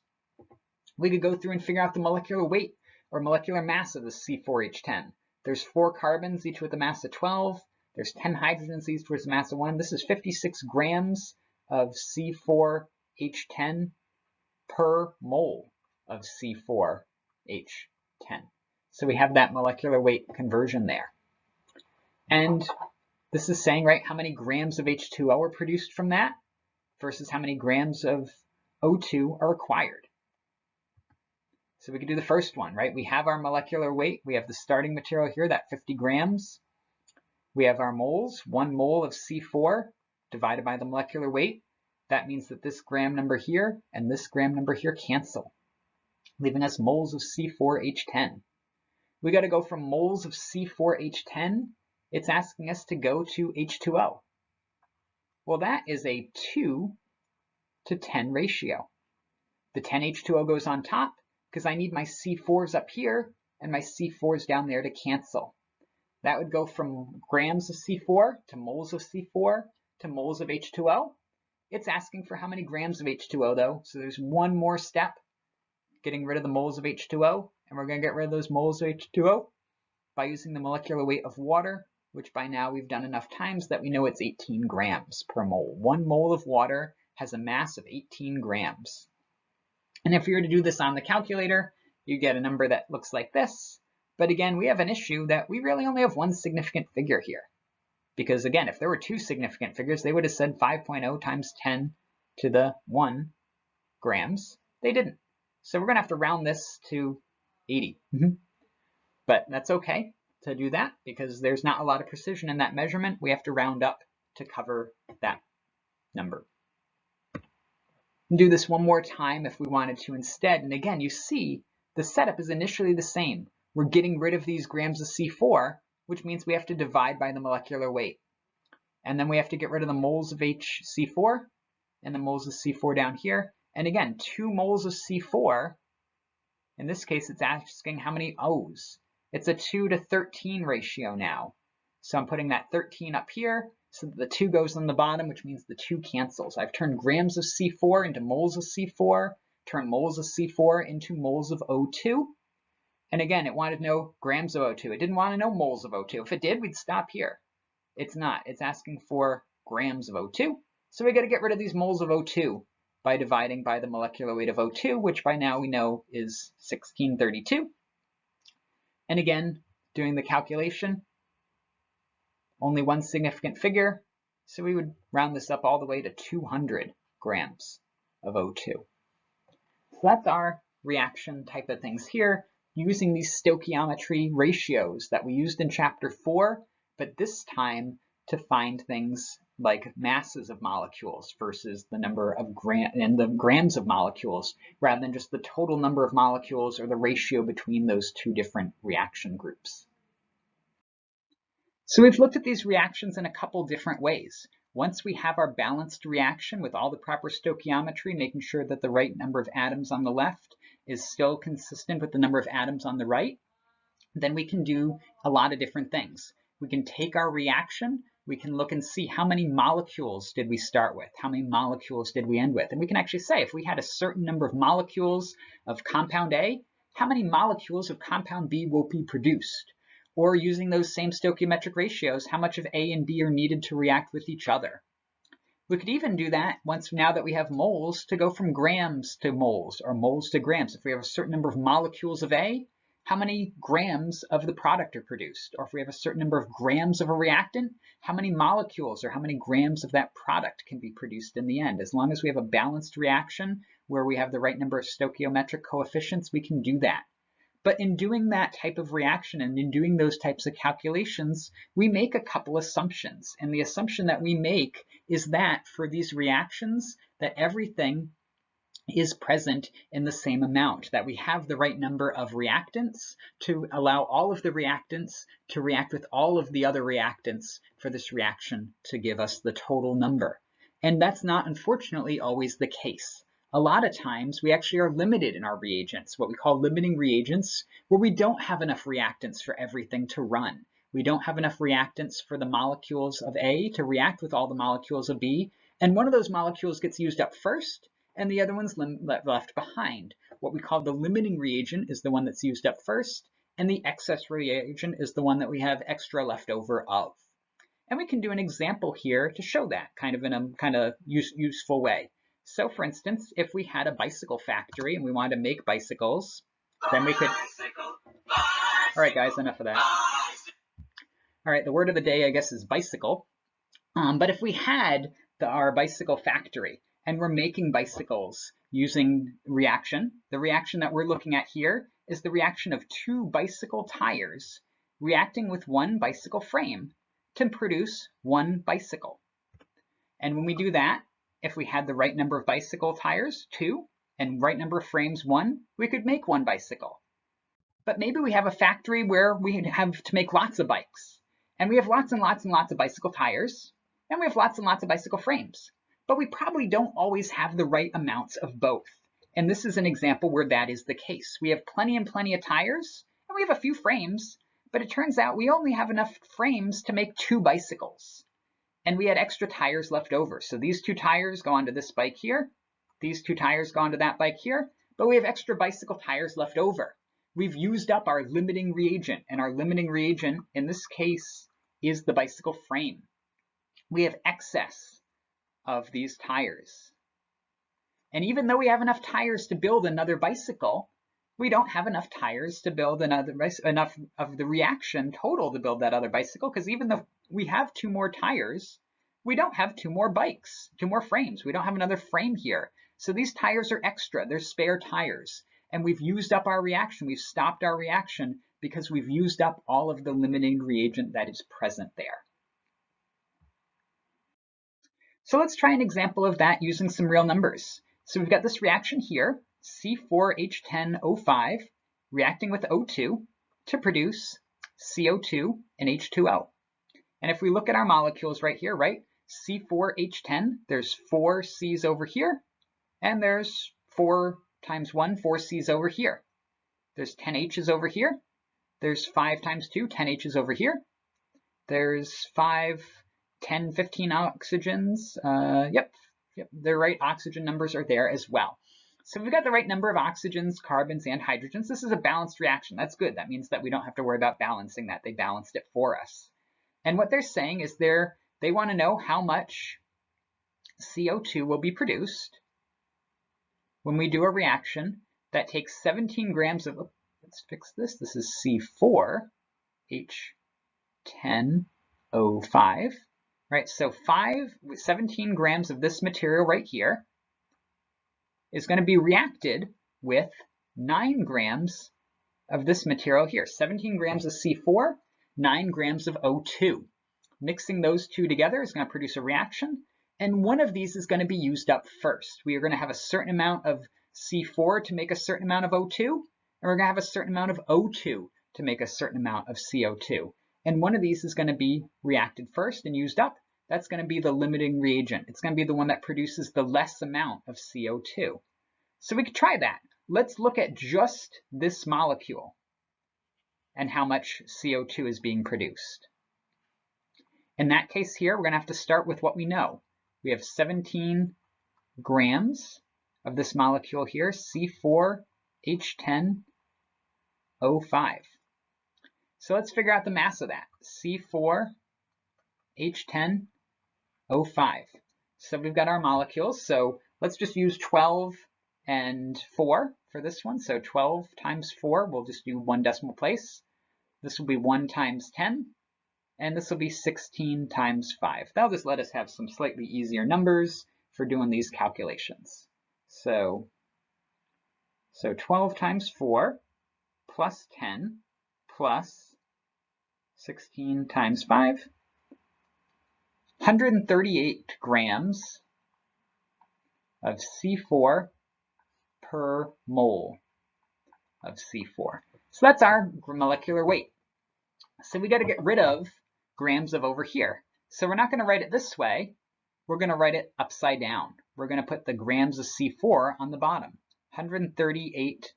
We could go through and figure out the molecular weight or molecular mass of the C4H10. There's 4 carbons, each with a mass of 12. There's 10 hydrogens, each with a mass of 1. This is 56 grams of C4H10 per mole of C4H10. So we have that molecular weight conversion there. And this is saying, right, how many grams of H2O are produced from that versus how many grams of O2 are required. So we can do the first one, right? We have our molecular weight. We have the starting material here, that 50 grams. We have our moles, 1 mole of C4 divided by the molecular weight. That means that this gram number here and this gram number here cancel. leaving us moles of C4H10. We got to go from moles of C4H10. It's asking us to go to H2O. Well, that is a 2 to 10 ratio. The 10H2O goes on top because I need my C4s up here and my C4s down there to cancel. That would go from grams of C4 to moles of C4 to moles of H2O. It's asking for how many grams of H2O though, so there's one more step, getting rid of the moles of H2O, and we're going to get rid of those moles of H2O by using the molecular weight of water, which by now we've done enough times that we know it's 18 grams per mole. 1 mole of water has a mass of 18 grams. And if you were to do this on the calculator, you get a number that looks like this. But again, we have an issue that we really only have one significant figure here. Because again, if there were 2 significant figures, they would have said 5.0 times 10 to the 1 grams. They didn't. So we're going to have to round this to 80. But that's okay to do that because there's not a lot of precision in that measurement. We have to round up to cover that number. Do this one more time if we wanted to instead. And again, you see the setup is initially the same. We're getting rid of these grams of C4, which means we have to divide by the molecular weight. And then we have to get rid of the moles of HC4 and the moles of C4 down here. And again, 2 moles of C4. In this case, it's asking how many O's. It's a 2 to 13 ratio now. So I'm putting that 13 up here so that the 2 goes on the bottom, which means the 2 cancels. I've turned grams of C4 into moles of C4, turned moles of C4 into moles of O2. And again, it wanted to know grams of O2. It didn't want to know moles of O2. If it did, we'd stop here. It's not. It's asking for grams of O2. So we got to get rid of these moles of O2 by dividing by the molecular weight of O2, which by now we know is 1632. And again, doing the calculation, only one significant figure, so we would round this up all the way to 200 grams of O2. So that's our reaction type of things here, using these stoichiometry ratios that we used in chapter 4, but this time to find things like masses of molecules versus the number of grams of molecules, rather than just the total number of molecules or the ratio between those 2 different reaction groups. So we've looked at these reactions in a couple different ways. Once we have our balanced reaction with all the proper stoichiometry, making sure that the right number of atoms on the left is still consistent with the number of atoms on the right, then we can do a lot of different things. We can take our reaction, we can look and see how many molecules did we start with, how many molecules did we end with, and we can actually say if we had a certain number of molecules of compound A, how many molecules of compound B will be produced? Or using those same stoichiometric ratios, how much of A and B are needed to react with each other. We could even do that now that we have moles to go from grams to moles or moles to grams. If we have a certain number of molecules of A, how many grams of the product are produced? Or if we have a certain number of grams of a reactant, how many molecules or how many grams of that product can be produced in the end? As long as we have a balanced reaction where we have the right number of stoichiometric coefficients, we can do that. But in doing that type of reaction and in doing those types of calculations, we make a couple assumptions. And the assumption that we make is that for these reactions, that everything is present in the same amount, that we have the right number of reactants to allow all of the reactants to react with all of the other reactants for this reaction to give us the total number. And that's not, unfortunately, always the case. A lot of times we actually are limited in our reagents, what we call limiting reagents, where we don't have enough reactants for everything to run. We don't have enough reactants for the molecules of A to react with all the molecules of B, and one of those molecules gets used up first, and the other one's left behind. What we call the limiting reagent is the one that's used up first, and the excess reagent is the one that we have extra left over of. And we can do an example here to show that kind of in a useful way. So for instance, if we had a bicycle factory and we wanted to make bicycles, then we could... All right, guys, enough of that. All right, the word of the day, I guess, is bicycle. But if we had our bicycle factory and we're making bicycles using reaction, the reaction that we're looking at here is the reaction of 2 bicycle tires reacting with 1 bicycle frame to produce 1 bicycle. And when we do that, if we had the right number of bicycle tires, 2, and right number of frames 1, we could make 1 bicycle. But maybe we have a factory where we have to make lots of bikes, and we have lots and lots and lots of bicycle tires, and we have lots and lots of bicycle frames. But we probably don't always have the right amounts of both. And this is an example where that is the case. We have plenty and plenty of tires, and we have a few frames, but it turns out we only have enough frames to make 2 bicycles. And we had extra tires left over. So these 2 tires go onto this bike here. These 2 tires go onto that bike here, but we have extra bicycle tires left over. We've used up our limiting reagent, and our limiting reagent in this case is the bicycle frame. We have excess of these tires. And even though we have enough tires to build another bicycle, we don't have enough tires to build enough of the reaction total to build that other bicycle, because even though we have 2 more tires, we don't have 2 more bikes, 2 more frames. We don't have another frame here. So these tires are extra. They're spare tires. And we've used up our reaction. We've stopped our reaction because we've used up all of the limiting reagent that is present there. So let's try an example of that using some real numbers. So we've got this reaction here, C4H10O5, reacting with O2 to produce CO2 and H2O. And if we look at our molecules right here, right, C4H10, there's 4 C's over here, and there's 4 times 1, 4 C's over here. There's 10 H's over here. There's 5 times 2, 10 H's over here. There's 5, 10, 15 oxygens. Yep, the right oxygen numbers are there as well. So we've got the right number of oxygens, carbons, and hydrogens. This is a balanced reaction. That's good. That means that we don't have to worry about balancing that. They balanced it for us. And what they're saying is they want to know how much CO2 will be produced when we do a reaction that takes 17 grams of, let's fix this. This is C4H10O5, right? So 17 grams of this material right here is going to be reacted with 9 grams of this material here. 17 grams of C4, 9 grams of O2. Mixing those two together is going to produce a reaction, and one of these is going to be used up first. We are going to have a certain amount of C4 to make a certain amount of O2, and we're going to have a certain amount of O2 to make a certain amount of CO2. And one of these is going to be reacted first and used up. That's going to be the limiting reagent. It's going to be the one that produces the less amount of CO2. So we could try that. Let's look at just this molecule and how much CO2 is being produced. In that case here, we're going to have to start with what we know. We have 17 grams of this molecule here, C4H10O5. So let's figure out the mass of that, C4H10O5. So we've got our molecules, so let's just use 12 and 4 for this one. So 12 times 4, we'll just do 1 decimal place. This will be 1 times 10. And this will be 16 times 5. That'll just let us have some slightly easier numbers for doing these calculations. So 12 times 4 plus 10 plus 16 times 5, 138 grams of C4 per mole of C4. So that's our molecular weight. So we got to get rid of grams of over here. So we're not going to write it this way. We're going to write it upside down. We're going to put the grams of C4 on the bottom. 138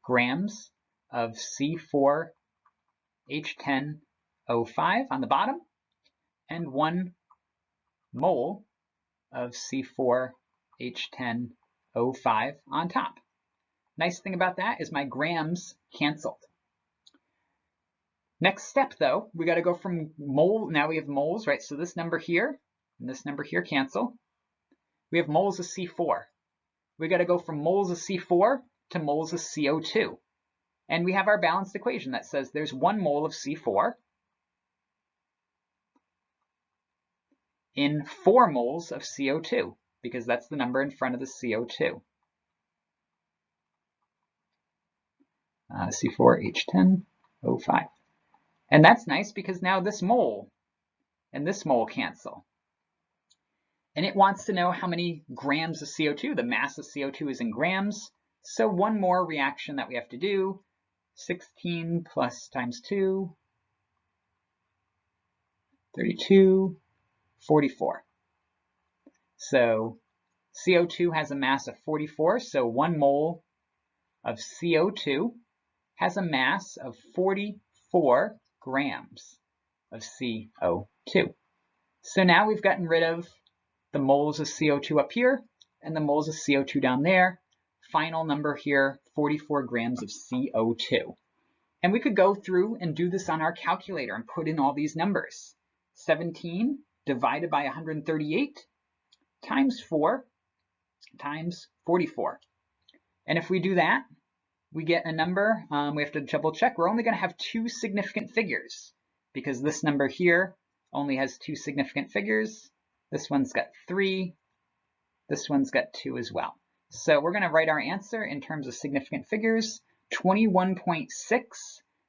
grams of C4H10O5 on the bottom, and 1 mole of C4H10O5 on top. Nice thing about that is my grams canceled. Next step, though, we got to go from mole. Now we have moles, right? So this number here and this number here cancel. We have moles of C4. We got to go from moles of C4 to moles of CO2. And we have our balanced equation that says there's 1 mole of C4 in 4 moles of CO2, because that's the number in front of the CO2. C4H10O5. And that's nice because now this mole and this mole cancel. And it wants to know how many grams of CO2, the mass of CO2 is in grams. So one more reaction that we have to do, 16 plus times 2, 32, 44. So CO2 has a mass of 44, so 1 mole of CO2 has a mass of 44 grams of CO2. So now we've gotten rid of the moles of CO2 up here and the moles of CO2 down there. Final number here, 44 grams of CO2. And we could go through and do this on our calculator and put in all these numbers. 17 divided by 138 times 4 times 44. And if we do that, we get a number, we have to double check. We're only going to have 2 significant figures because this number here only has 2 significant figures. This one's got 3. This one's got 2 as well. So we're going to write our answer in terms of significant figures. 21.6,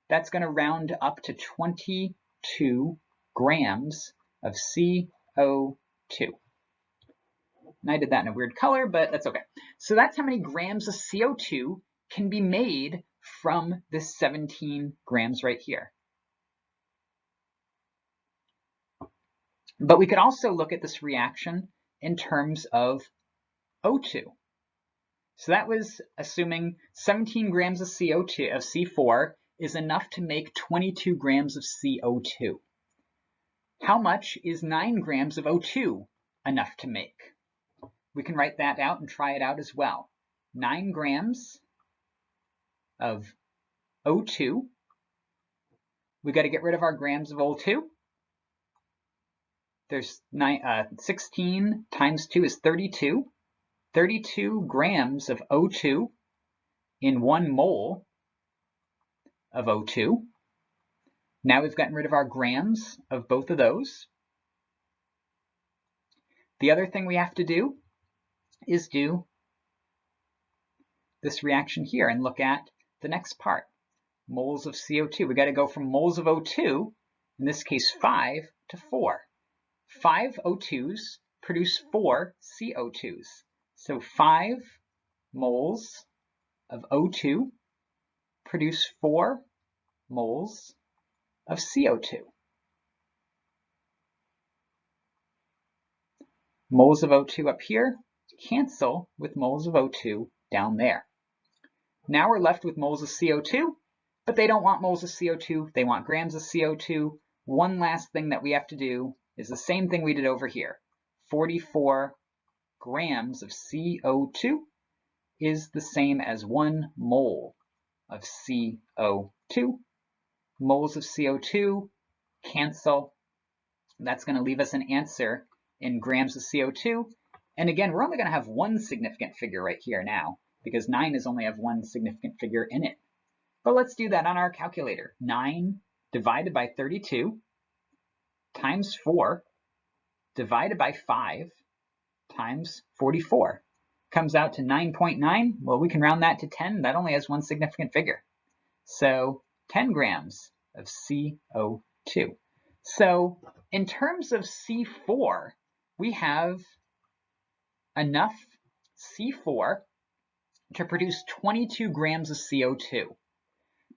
that's going to round up to 22 grams of CO2. And I did that in a weird color, but that's okay. So that's how many grams of CO2 can be made from this 17 grams right here. But we could also look at this reaction in terms of O2. So that was assuming 17 grams of CO2 of C4 is enough to make 22 grams of CO2. How much is 9 grams of O2 enough to make? We can write that out and try it out as well. 9 grams of O2. We got to get rid of our grams of O2. There's 16 times 2 is 32. 32 grams of O2 in 1 mole of O2. Now we've gotten rid of our grams of both of those. The other thing we have to do is do this reaction here and look at the next part, moles of CO2. We got to go from moles of O2, in this case 5, to 4. 5 O2s produce 4 CO2s. So 5 moles of O2 produce 4 moles of CO2. Moles of O2 up here cancel with moles of O2 down there. Now we're left with moles of CO2, but they don't want moles of CO2, they want grams of CO2. One last thing that we have to do is the same thing we did over here. 44 grams of CO2 is the same as 1 mole of CO2. Moles of CO2 cancel. That's going to leave us an answer in grams of CO2. And again, we're only going to have one significant figure right here now, because 9 is only have one significant figure in it. But let's do that on our calculator. 9 divided by 32 times 4 divided by 5 times 44 comes out to 9.9. Well, we can round that to 10. That only has one significant figure. So 10 grams of CO2. So in terms of C4, we have enough C4 to produce 22 grams of CO2.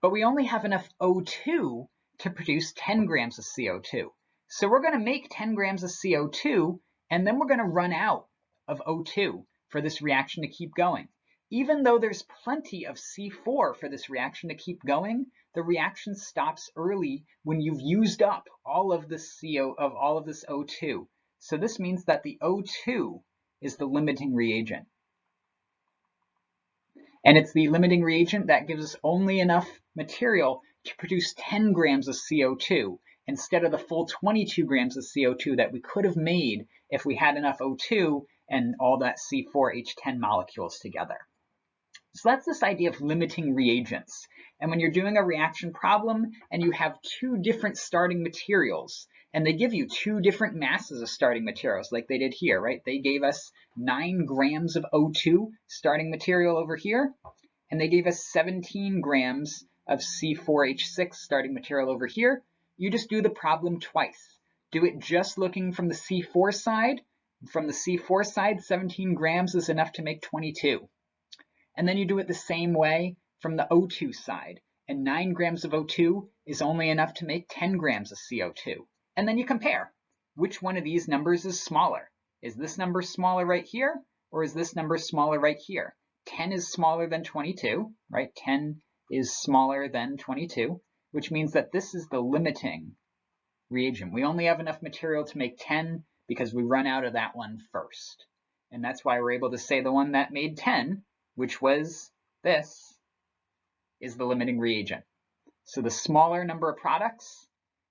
But we only have enough O2 to produce 10 grams of CO2. So we're going to make 10 grams of CO2, and then we're going to run out of O2 for this reaction to keep going. Even though there's plenty of C4 for this reaction to keep going, the reaction stops early when you've used up all of this O2. So this means that the O2 is the limiting reagent. And it's the limiting reagent that gives us only enough material to produce 10 grams of CO2 instead of the full 22 grams of CO2 that we could have made if we had enough O2 and all that C4H10 molecules together. So that's this idea of limiting reagents. And when you're doing a reaction problem and you have 2 different starting materials, and they give you 2 different masses of starting materials like they did here, right? They gave us 9 grams of O2 starting material over here, and they gave us 17 grams of C4H6 starting material over here. You just do the problem twice. Do it just looking from the C4 side, From the C4 side, 17 grams is enough to make 22. And then you do it the same way from the O2 side. And 9 grams of O2 is only enough to make 10 grams of CO2. And then you compare. Which one of these numbers is smaller? Is this number smaller right here? Or is this number smaller right here? 10 is smaller than 22, right? 10 is smaller than 22, which means that this is the limiting reagent. We only have enough material to make 10 because we run out of that one first. And that's why we're able to say the one that made 10, which was this, is the limiting reagent. So the smaller number of products,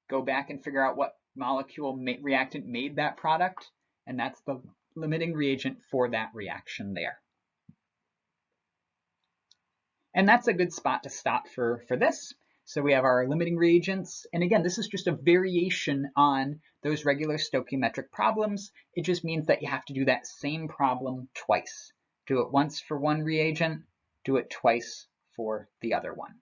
go back and figure out what molecule reactant made that product, and that's the limiting reagent for that reaction there. And that's a good spot to stop for this. So we have our limiting reagents. And again, this is just a variation on those regular stoichiometric problems. It just means that you have to do that same problem twice. Do it once for one reagent, do it twice for the other one.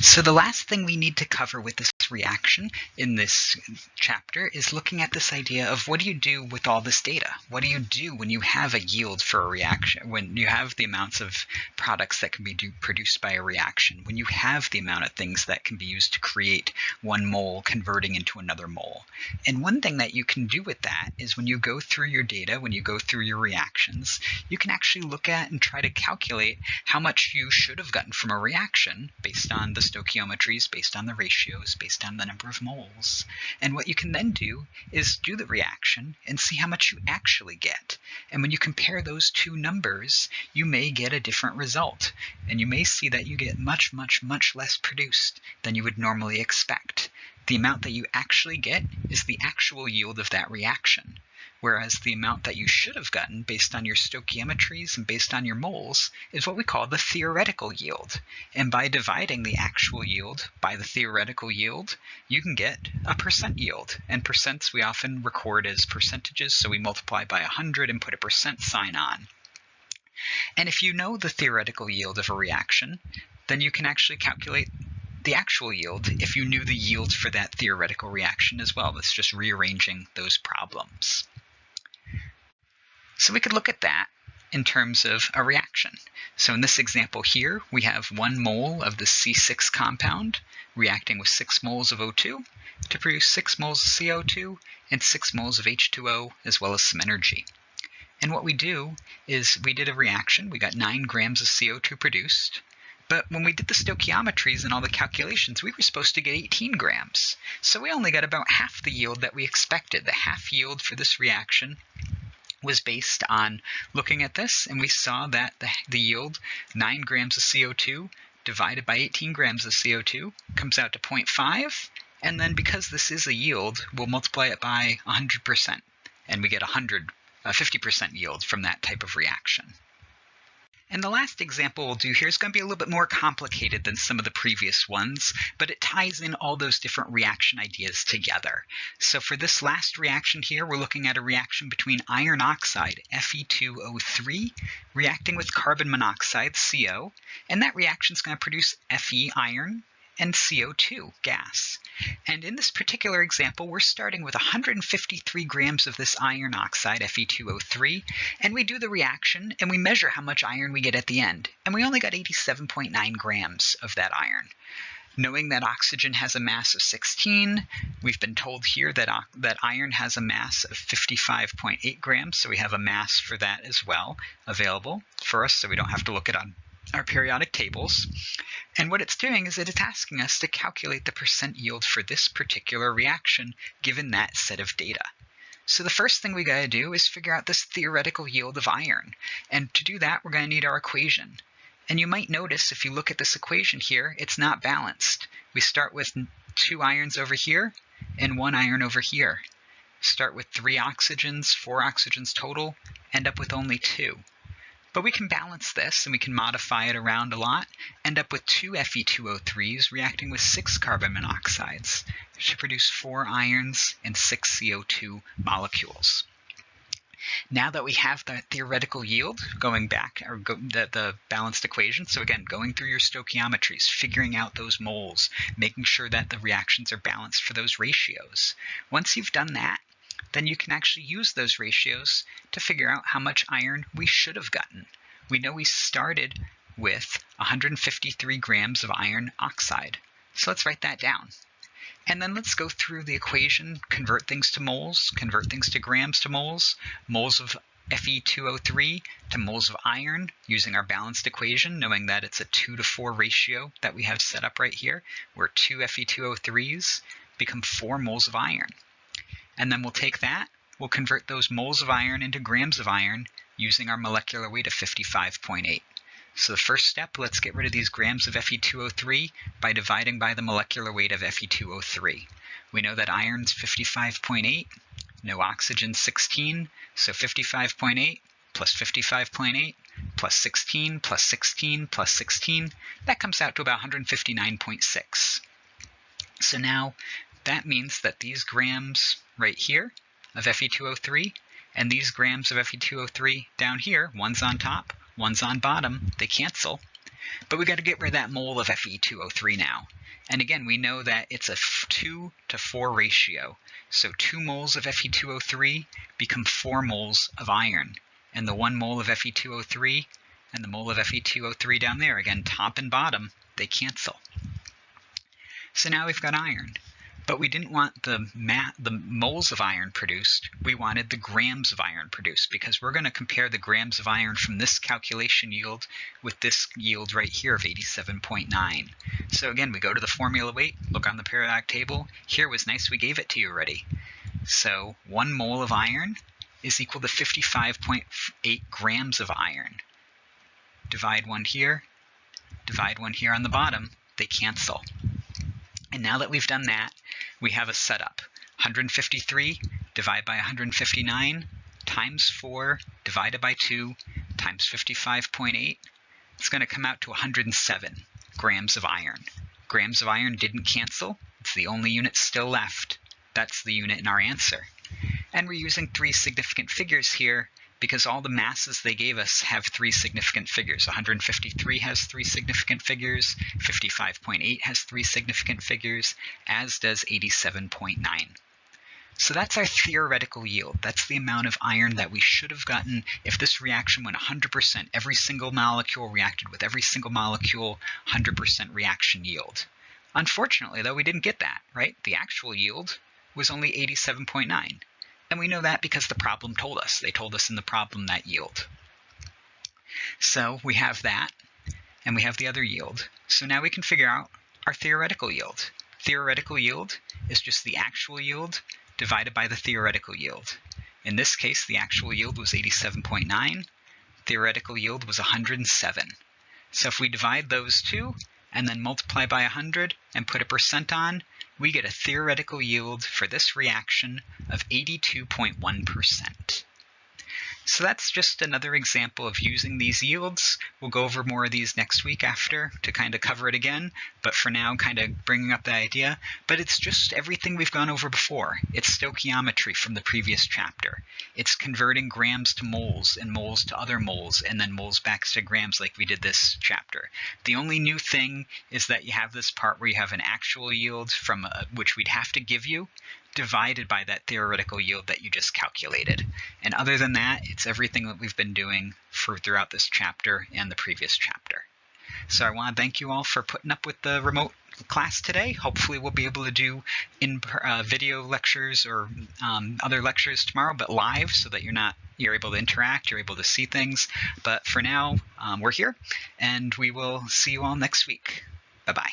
So the last thing we need to cover with this reaction in this chapter is looking at this idea of what do you do with all this data? What do you do when you have a yield for a reaction, when you have the amounts of products that can be produced by a reaction, when you have the amount of things that can be used to create one mole converting into another mole? And one thing that you can do with that is when you go through your data, when you go through your reactions, you can actually look at and try to calculate how much you should have gotten from a reaction based on the stoichiometries, based on the ratios, based on the number of moles. And what you can then do is do the reaction and see how much you actually get. And when you compare those two numbers, you may get a different result. And you may see that you get much, much, much less produced than you would normally expect. The amount that you actually get is the actual yield of that reaction, whereas the amount that you should have gotten based on your stoichiometries and based on your moles is what we call the theoretical yield. And by dividing the actual yield by the theoretical yield, you can get a percent yield. And percents we often record as percentages, so we multiply by 100 and put a percent sign on. And if you know the theoretical yield of a reaction, then you can actually calculate the actual yield if you knew the yield for that theoretical reaction as well. That's just rearranging those problems. So we could look at that in terms of a reaction. So in this example here, we have 1 mole of the C6 compound reacting with 6 moles of O2 to produce 6 moles of CO2 and 6 moles of H2O, as well as some energy. And what we do is we did a reaction. We got 9 grams of CO2 produced. But when we did the stoichiometries and all the calculations, we were supposed to get 18 grams. So we only got about half the yield that we expected. The half yield for this reaction was based on looking at this, and we saw that the yield, 9 grams of CO2 divided by 18 grams of CO2, comes out to 0.5. And then because this is a yield, we'll multiply it by 100%, and we get 50% yield from that type of reaction. And the last example we'll do here is going to be a little bit more complicated than some of the previous ones, but it ties in all those different reaction ideas together. So for this last reaction here, we're looking at a reaction between iron oxide, Fe2O3, reacting with carbon monoxide, CO, and that reaction is going to produce Fe iron and CO2 gas. And in this particular example, we're starting with 153 grams of this iron oxide, Fe2O3, and we do the reaction and we measure how much iron we get at the end. And we only got 87.9 grams of that iron. Knowing that oxygen has a mass of 16, we've been told here that iron has a mass of 55.8 grams, so we have a mass for that as well available for us, so we don't have to look at our periodic tables. And what it's doing is it's asking us to calculate the percent yield for this particular reaction given that set of data. So the first thing we got to do is figure out this theoretical yield of iron. And to do that, we're going to need our equation. And you might notice if you look at this equation here, it's not balanced. We start with 2 irons over here and 1 iron over here. Start with 3 oxygens, 4 oxygens total, end up with only 2. But we can balance this and we can modify it around a lot, end up with 2 Fe2O3s reacting with 6 carbon monoxides to produce 4 irons and 6 CO2 molecules. Now that we have the theoretical yield, going back, or the balanced equation, so again, going through your stoichiometries, figuring out those moles, making sure that the reactions are balanced for those ratios. Once you've done that, then you can actually use those ratios to figure out how much iron we should have gotten. We know we started with 153 grams of iron oxide. So let's write that down. And then let's go through the equation, convert things to moles, convert things to grams to moles of Fe2O3 to moles of iron using our balanced equation, knowing that it's a 2-to-4 ratio that we have set up right here, where 2 Fe2O3s become 4 moles of iron. And then we'll take that, we'll convert those moles of iron into grams of iron using our molecular weight of 55.8. So the first step, let's get rid of these grams of Fe2O3 by dividing by the molecular weight of Fe2O3. We know that iron's 55.8, no oxygen 16, so 55.8 plus 55.8 plus 16 plus 16 plus 16, that comes out to about 159.6. So now that means that these grams right here of Fe2O3 and these grams of Fe2O3 down here, one's on top, one's on bottom, they cancel. But we got to get rid of that mole of Fe2O3 now. And again, we know that it's a 2-to-4 ratio. So 2 moles of Fe2O3 become 4 moles of iron. And the 1 mole of Fe2O3 and the mole of Fe2O3 down there, again, top and bottom, they cancel. So now we've got iron. But we didn't want the moles of iron produced, we wanted the grams of iron produced, because we're going to compare the grams of iron from this calculation yield with this yield right here of 87.9. So again, we go to the formula weight, look on the periodic table. Here was nice, we gave it to you already. So 1 mole of iron is equal to 55.8 grams of iron. Divide 1 here, divide 1 here on the bottom, they cancel. And now that we've done that, we have a setup. 153 divided by 159 times 4 divided by 2 times 55.8. It's going to come out to 107 grams of iron. Grams of iron didn't cancel. It's the only unit still left. That's the unit in our answer. And we're using 3 significant figures here because all the masses they gave us have 3 significant figures. 153 has 3 significant figures, 55.8 has 3 significant figures, as does 87.9. So that's our theoretical yield. That's the amount of iron that we should have gotten if this reaction went 100%. Every single molecule reacted with every single molecule, 100% reaction yield. Unfortunately, though, we didn't get that, right? The actual yield was only 87.9. And we know that because the problem told us. They told us in the problem that yield. So we have that, and we have the other yield. So now we can figure out our theoretical yield. Theoretical yield is just the actual yield divided by the theoretical yield. In this case, the actual yield was 87.9. Theoretical yield was 107. So if we divide those two and then multiply by 100 and put a percent on, we get a theoretical yield for this reaction of 82.1%. So that's just another example of using these yields. We'll go over more of these next week after to kind of cover it again, but for now kind of bringing up the idea. But it's just everything we've gone over before. It's stoichiometry from the previous chapter. It's converting grams to moles and moles to other moles and then moles back to grams like we did this chapter. The only new thing is that you have this part where you have an actual yield from which we'd have to give you, divided by that theoretical yield that you just calculated. And other than that, it's everything that we've been doing throughout this chapter and the previous chapter. So I want to thank you all for putting up with the remote class today. Hopefully we'll be able to do video lectures or other lectures tomorrow, but live, so that you're able to interact, you're able to see things. But for now, we're here, and we will see you all next week. Bye-bye.